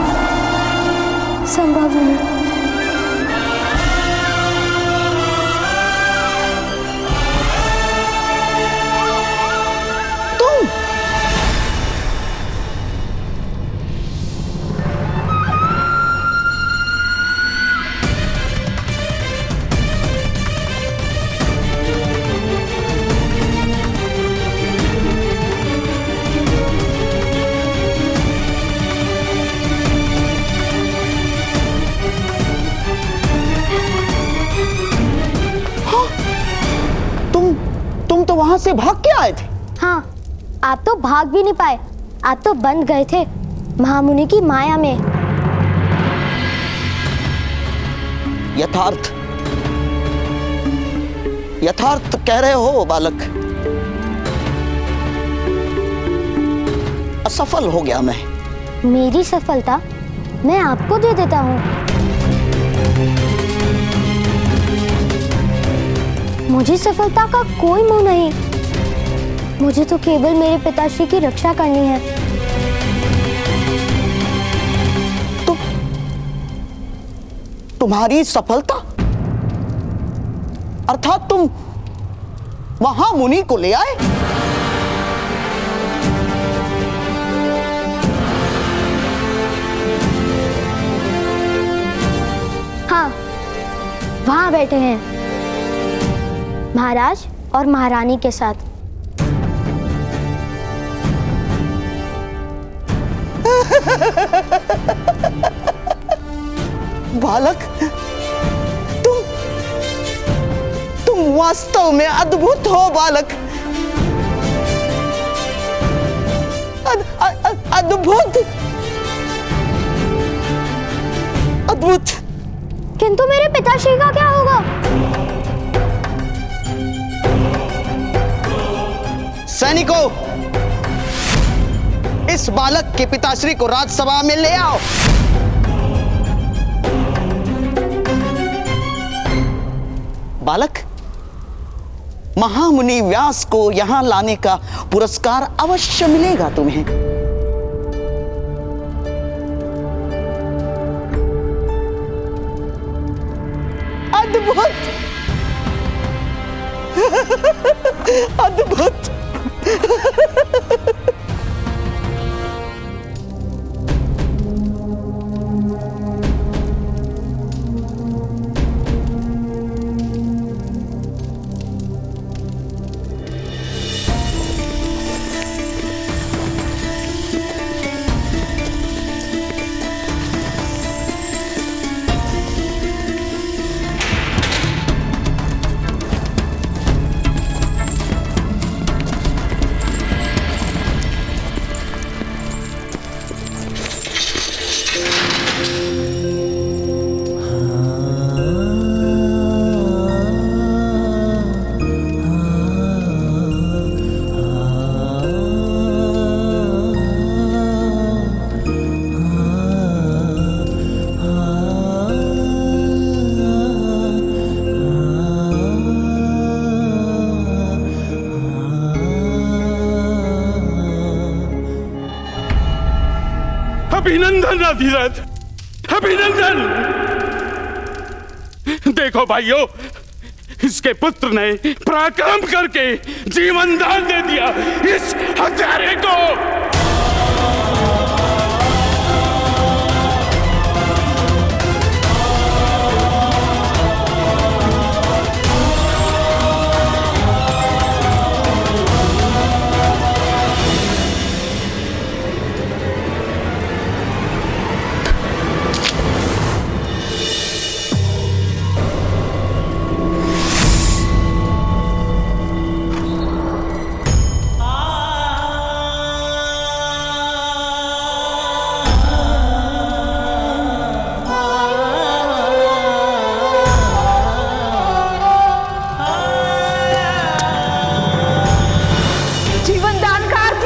संभव नहीं। तुम तो वहां से भाग के आए थे। हाँ, आप तो भाग भी नहीं पाए, आप तो बंध गए थे महामुनि की माया में। यथार्थ कह रहे हो बालक। असफल हो गया मैं। मेरी सफलता मैं आपको दे देता हूँ। मुझे सफलता का कोई मोह नहीं। मुझे तो केवल मेरे पिताश्री की रक्षा करनी है। तुम्हारी सफलता अर्थात तुम महामुनि को ले आए। हाँ, वहां बैठे हैं महाराज और महारानी के साथ। बालक, तुम वास्तव में अद्भुत हो बालक। अद्भुत अद्भुत। किंतु मेरे पिताश्री का क्या होगा? सैनिकों, इस बालक के पिताश्री को राजसभा में ले आओ। बालक, महामुनि व्यास को यहां लाने का पुरस्कार अवश्य मिलेगा तुम्हें। अद्भुत अद्भुत। अभिनंदन अधिरथ, अभिनंदन। देखो भाइयों, इसके पुत्र ने पराक्रम करके जीवन दान दे दिया इस हत्यारे को।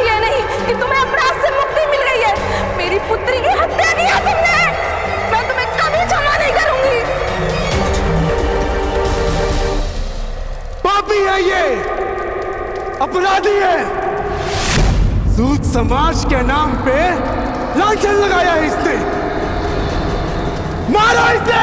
है, ये पापी है, ये अपराधी है। सूद समाज के नाम पे लांछन लगाया है इसने। मारो इसे।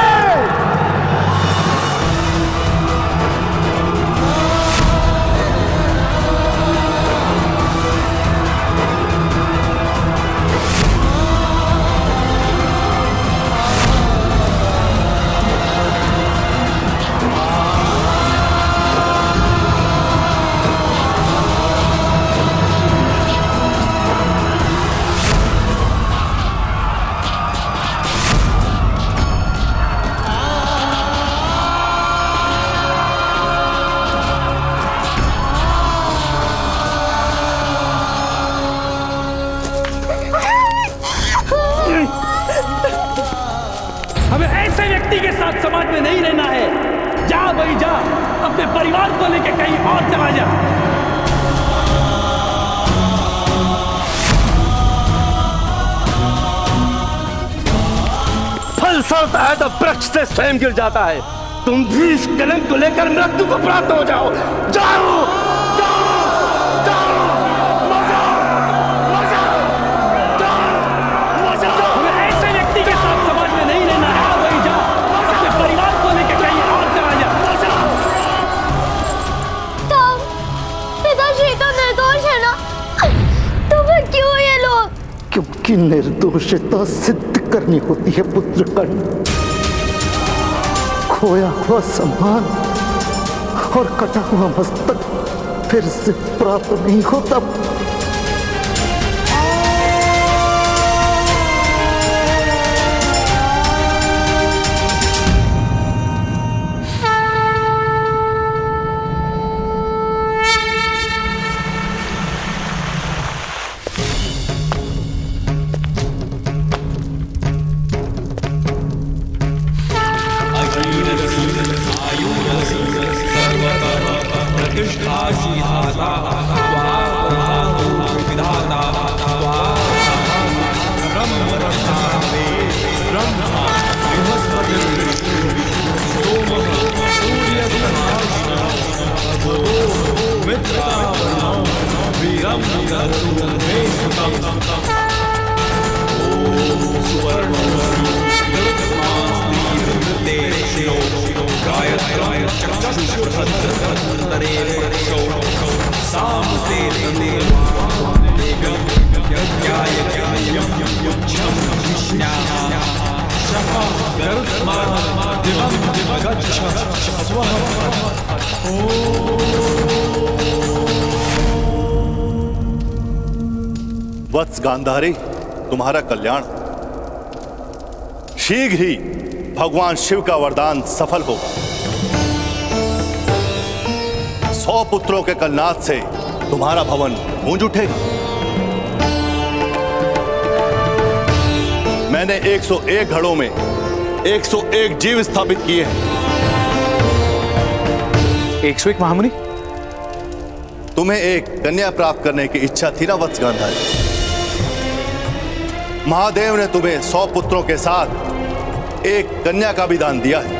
हमें ऐसे व्यक्ति के साथ समाज में नहीं रहना है। जा भाई जा, अपने परिवार को लेकर कहीं और चला जा। फल फलता है तो वृक्ष से स्वयं गिर जाता है। तुम भी इस कलंक को लेकर मृत्यु को प्राप्त हो जाओ। जाओ क्योंकि निर्दोषता सिद्ध करनी होती है पुत्र कर्ण। खोया हुआ सम्मान और कटा हुआ मस्तक फिर से प्राप्त नहीं होता। वत्स गांधारी, तुम्हारा कल्याण। शीघ्र ही भगवान शिव का वरदान सफल होगा। 100 पुत्रों के कलनाद से तुम्हारा भवन गूंज उठेगा। मैंने 101 घड़ों में 101 जीव स्थापित किए हैं। 101 महामुनि? तुम्हें एक कन्या प्राप्त करने की इच्छा थी ना वत्स गांधारी? महादेव ने तुम्हें 100 पुत्रों के साथ एक कन्या का भी दान दिया है।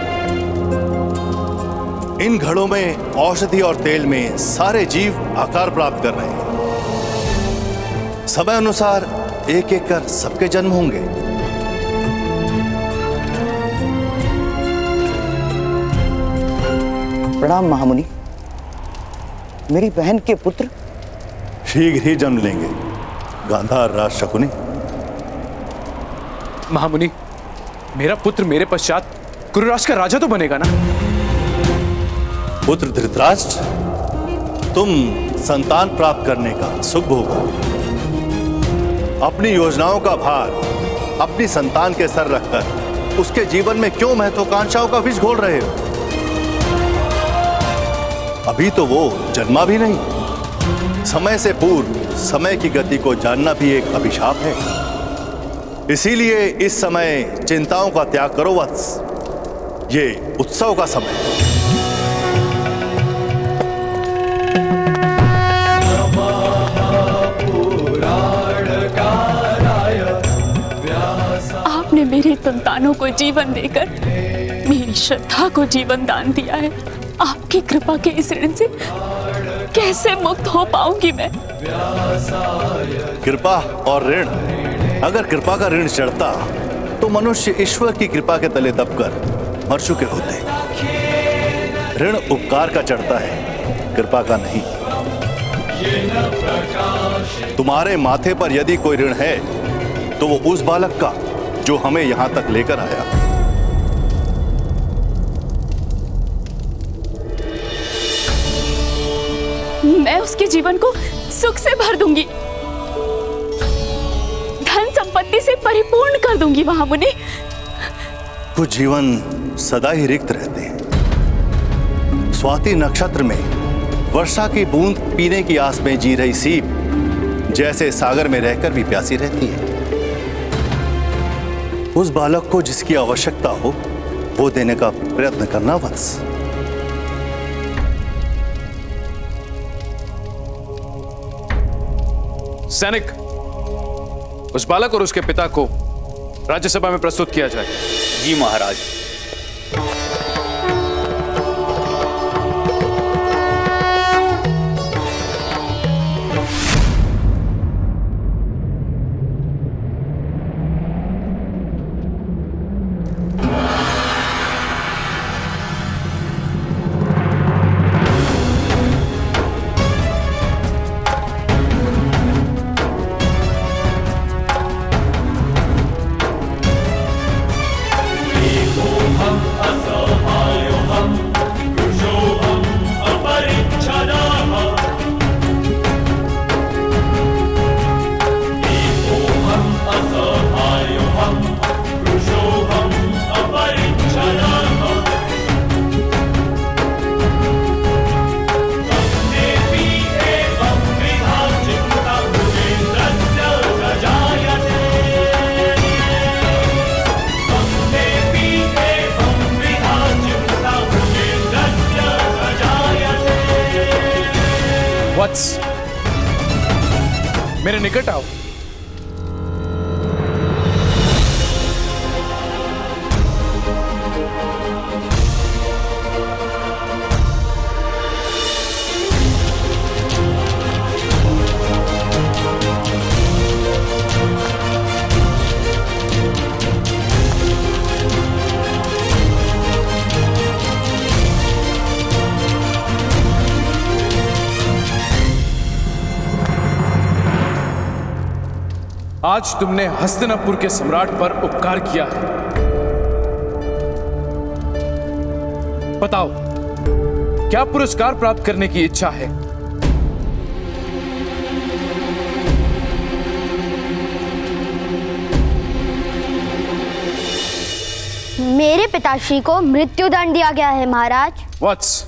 इन घड़ों में औषधि और तेल में सारे जीव आकार प्राप्त कर रहे हैं। समय अनुसार एक एक कर सबके जन्म होंगे। प्रणाम महामुनि। मेरी बहन के पुत्र शीघ्र ही जन्म लेंगे गांधार राज शकुनी। महामुनि, मेरा पुत्र मेरे पश्चात कुरुराष्ट्र का राजा तो बनेगा ना? पुत्र धृतराष्ट्र, तुम संतान प्राप्त करने का सुख भोगो। अपनी योजनाओं का भार अपनी संतान के सर रखकर उसके जीवन में क्यों महत्वाकांक्षाओं का विष घोल रहे हो? अभी तो वो जन्मा भी नहीं। समय से पूर्व समय की गति को जानना भी एक अभिशाप है। इसीलिए इस समय चिंताओं का त्याग करो वत्स। ये उत्सव का समय है। आपने मेरे संतानों को जीवन देकर मेरी श्रद्धा को जीवन दान दिया है। आपकी कृपा के इस ऋण से कैसे मुक्त हो पाऊंगी मैं? कृपा और ऋण, अगर कृपा का ऋण चढ़ता तो मनुष्य ईश्वर की कृपा के तले दबकर मर चुके होते। ऋण उपकार का चढ़ता है, कृपा का नहीं। तुम्हारे माथे पर यदि कोई ऋण है तो वो उस बालक का जो हमें यहां तक लेकर आया। मैं उसके जीवन को सुख से भर दूंगी, धन संपत्ति से परिपूर्ण कर दूंगी महामुनि। कुछ जीवन सदा ही रिक्त रहते हैं। स्वाति नक्षत्र में वर्षा की बूंद पीने की आस में जी रही सीप जैसे सागर में रहकर भी प्यासी रहती है। उस बालक को जिसकी आवश्यकता हो वो देने का प्रयत्न करना वत्स। सैनिक, उस बालक और उसके पिता को राज्यसभा में प्रस्तुत किया जाए। जी महाराज। वत्स, मेरे निकट आओ। आज तुमने हस्तिनापुर के सम्राट पर उपकार किया है। बताओ, क्या पुरस्कार प्राप्त करने की इच्छा है? मेरे पिताश्री को मृत्युदंड दिया गया है महाराज। वत्स,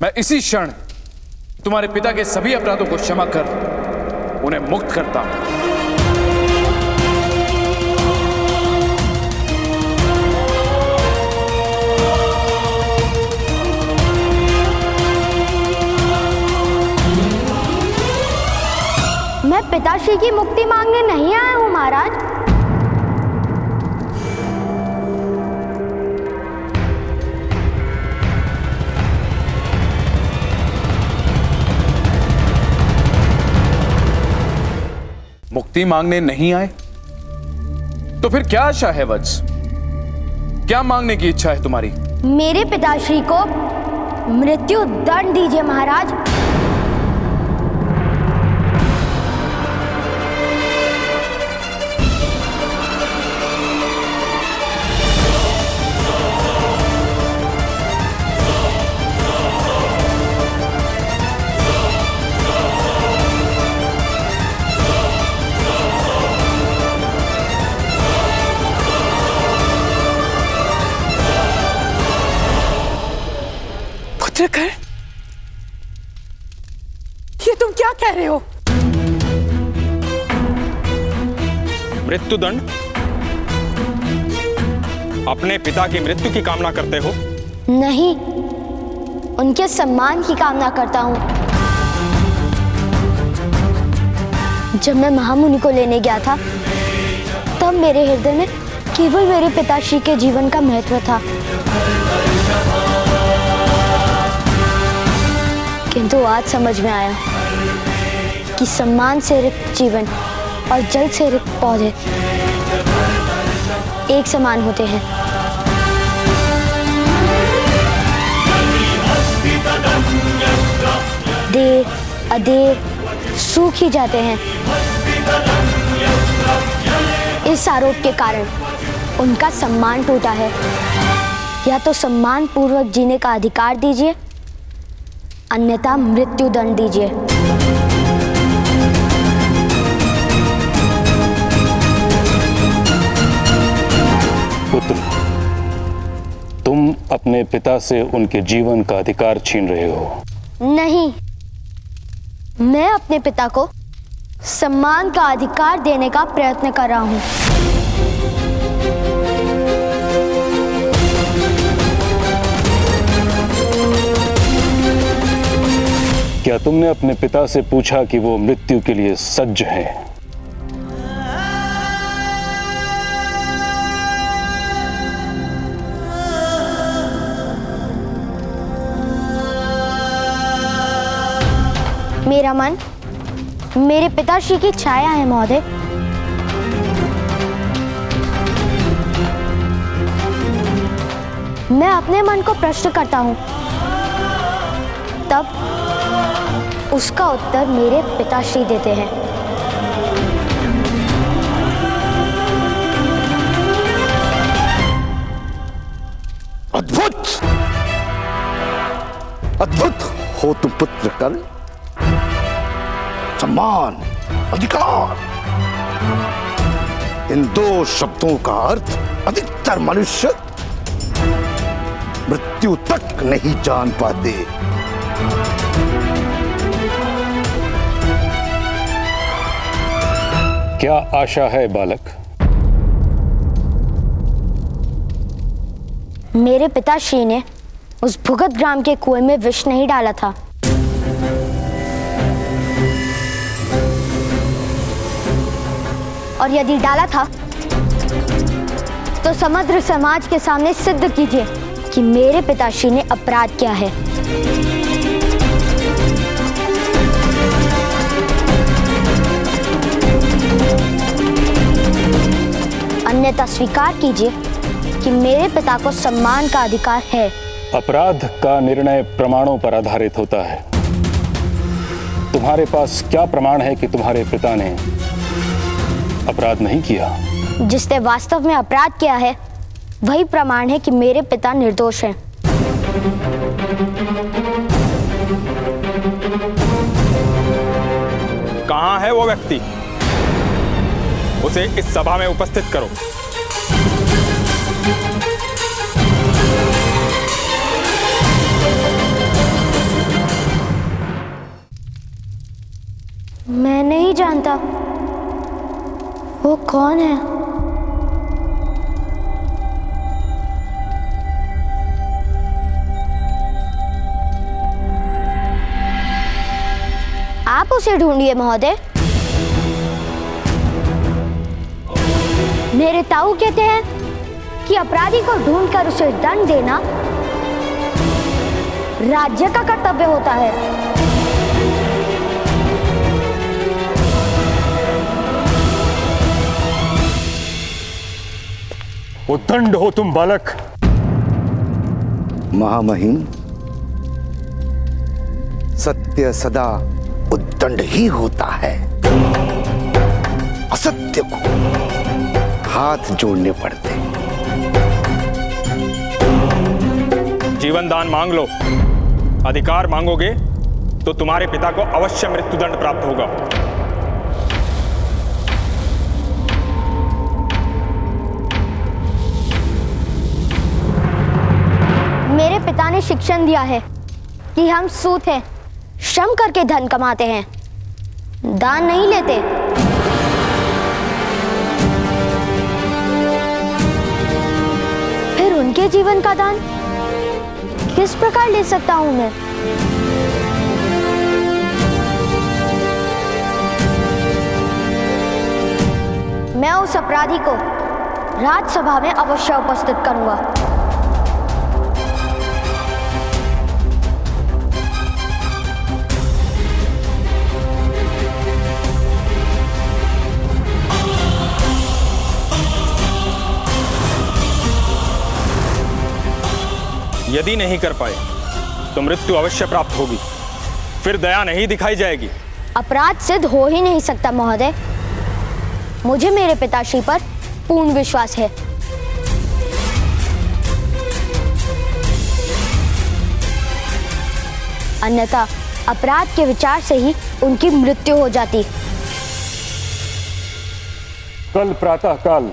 मैं इसी क्षण तुम्हारे पिता के सभी अपराधों को क्षमा कर उन्हें मुक्त करता हूं। मैं पिताश्री की मुक्ति मांगने नहीं आया हूं महाराज। मुक्ति मांगने नहीं आए तो फिर क्या आशा है वत्स? क्या मांगने की इच्छा है तुम्हारी? मेरे पिताश्री को मृत्यु दंड दीजिए महाराज। पुत्रकर, ये तुम क्या कह रहे हो? मृत्युदंड? अपने पिता की मृत्यु की कामना करते हो? नहीं, उनके सम्मान की कामना करता हूं। जब मैं महामुनि को लेने गया था तब मेरे हृदय में केवल मेरे पिताश्री के जीवन का महत्व था। किंतु आज समझ में आया कि सम्मान से रिक्त जीवन और जल से रिक्त पौधे एक समान होते हैं। देर अदेर सूख ही जाते हैं। इस आरोप के कारण उनका सम्मान टूटा है। या तो सम्मान पूर्वक जीने का अधिकार दीजिए, अन्यथा मृत्यु दंड दीजिए। पुत्र, तुम अपने पिता से उनके जीवन का अधिकार छीन रहे हो। नहीं, मैं अपने पिता को सम्मान का अधिकार देने का प्रयत्न कर रहा हूं। क्या तुमने अपने पिता से पूछा कि वो मृत्यु के लिए सज्ज हैं? मेरा मन मेरे पिताश्री की छाया है महोदय। मैं अपने मन को प्रश्न करता हूं, तब उसका उत्तर मेरे पिताश्री देते हैं। अद्भुत अद्भुत हो तुम पुत्र कर्ण। सम्मान, अधिकार, इन दो शब्दों का अर्थ अधिकतर मनुष्य मृत्यु तक नहीं जान पाते। क्या आशा है बालक? मेरे पिताश्री ने उस भुगत ग्राम के कुएं में विष नहीं डाला था। और यदि डाला था तो समग्र समाज के सामने सिद्ध कीजिए कि मेरे पिताश्री ने अपराध किया है। अन्यथा स्वीकार कीजिए कि मेरे पिता को सम्मान का अधिकार है। अपराध का निर्णय प्रमाणों पर आधारित होता है। तुम्हारे पास क्या प्रमाण है कि तुम्हारे पिता ने अपराध नहीं किया? जिसने वास्तव में अपराध किया है वही प्रमाण है कि मेरे पिता निर्दोष हैं। कहां है वो व्यक्ति? उसे इस सभा में उपस्थित करो। मैं नहीं जानता वो कौन है। आप उसे ढूंढिए महोदय। मेरे ताऊ कहते हैं कि अपराधी को ढूंढकर उसे दंड देना राज्य का कर्तव्य होता है। उद्दंड हो तुम बालक। महामहिम, सत्य सदा उद्दंड ही होता है। असत्य को हाथ जोड़ने पड़ते हैं। जीवन दान मांग लो। अधिकार मांगोगे तो तुम्हारे पिता को अवश्य मृत्युदंड प्राप्त होगा। मेरे पिता ने शिक्षण दिया है कि हम सूत हैं, श्रम करके धन कमाते हैं, दान नहीं लेते। फिर उनके जीवन का दान किस प्रकार ले सकता हूं मैं? मैं उस अपराधी को राज्यसभा में अवश्य उपस्थित करूंगा। यदि नहीं कर पाए तो मृत्यु अवश्य प्राप्त होगी, फिर दया नहीं दिखाई जाएगी। अपराध सिद्ध हो ही नहीं सकता महोदय। मुझे मेरे पिताश्री पर पूर्ण विश्वास है। अन्यथा अपराध के विचार से ही उनकी मृत्यु हो जाती। कल प्रातः काल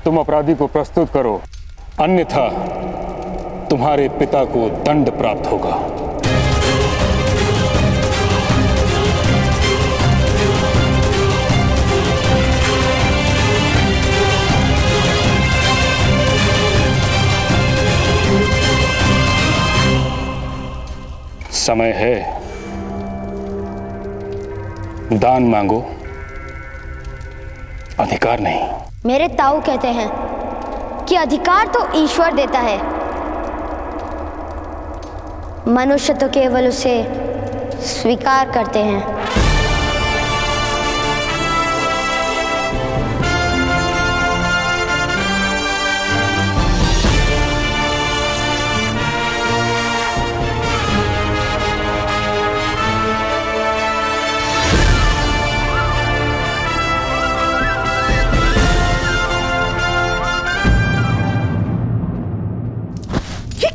तुम अपराधी को प्रस्तुत करो, अन्यथा तुम्हारे पिता को दंड प्राप्त होगा। समय है, दान मांगो, अधिकार नहीं। मेरे ताऊ कहते हैं कि अधिकार तो ईश्वर देता है, मनुष्य तो केवल उसे स्वीकार करते हैं।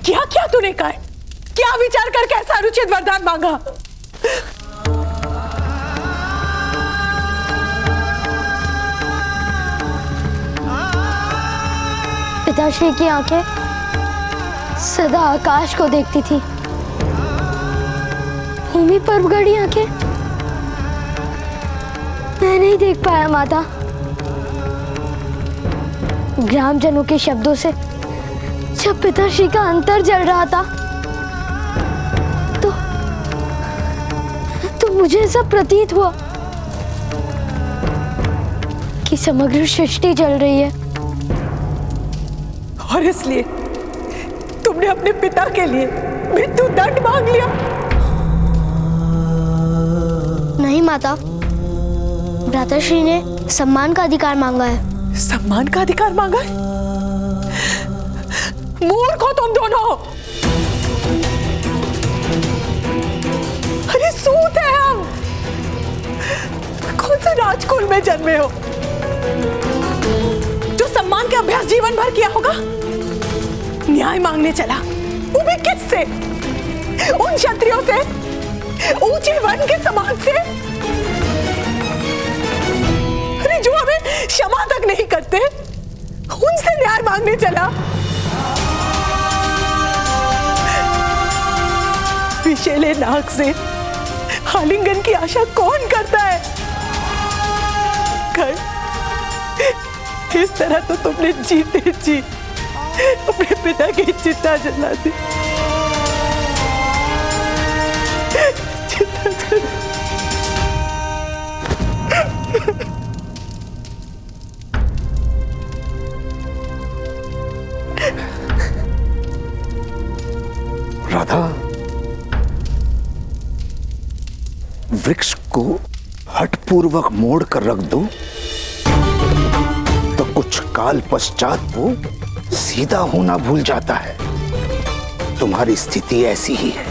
क्या क्या तूने कहा? क्या विचार करके ऐसा अनुचित वरदान मांगा? पिताश्री की आंखें सदा आकाश को देखती थी, भूमि पर गड़ी आंखें मैं नहीं देख पाया माता। ग्रामजनों के शब्दों से जब पिताश्री का अंतर जल रहा था तो मुझे ऐसा प्रतीत हुआ कि समग्र सृष्टि जल रही है। और इसलिए तुमने अपने पिता के लिए मृत्यु दंड मांग लिया? नहीं माता, भ्राताश्री ने सम्मान का अधिकार मांगा है। सम्मान का अधिकार मांगा है? मूर्ख हो तुम दोनों। अरे सूत है हम, कौन से राजकुल में जन्मे हो जो सम्मान के अभ्यास जीवन भर किया होगा? न्याय मांगने चला, वो भी किससे? उन क्षत्रियों से, ऊंचे वर्ण के समाज से, अरे जो हमें क्षमा तक नहीं करते, उनसे न्याय मांगने चला। विशेले नाक से आलिंगन की आशा कौन करता है? कर, इस तरह तो तुमने जीते जी अपने पिता की चिता जला दी। राधा, वृक्ष को हठपूर्वक मोड़ कर रख दो तो कुछ काल पश्चात वो सीधा होना भूल जाता है। तुम्हारी स्थिति ऐसी ही है,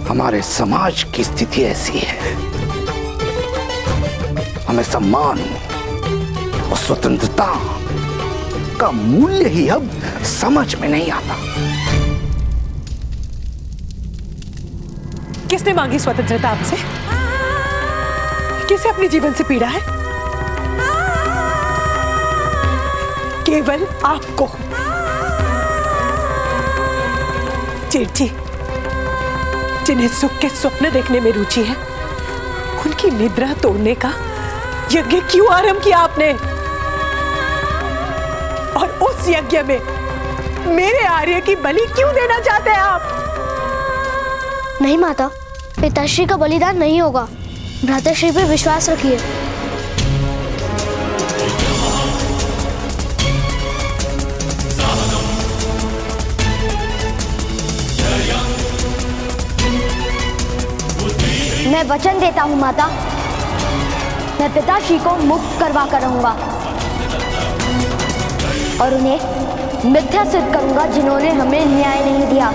हमारे समाज की स्थिति ऐसी है। हमें सम्मान और स्वतंत्रता का मूल्य ही अब समझ में नहीं आता। किसने मांगी स्वतंत्रता आपसे? किसे अपने जीवन से पीड़ा है? केवल आपको। जेठ जी, जिन्हें सुख के स्वप्न देखने में रुचि है, उनकी निद्रा तोड़ने का यज्ञ क्यों आरंभ किया आपने? और उस यज्ञ में मेरे आर्य की बलि क्यों देना चाहते हैं आप? नहीं माता, पिताश्री का बलिदान नहीं होगा। भ्राताश्री पे विश्वास रखिए। मैं वचन देता हूँ माता, मैं पिताश्री को मुक्त करवा कर रहूंगा और उन्हें मिथ्या सिद्ध करूंगा जिन्होंने हमें न्याय नहीं दिया।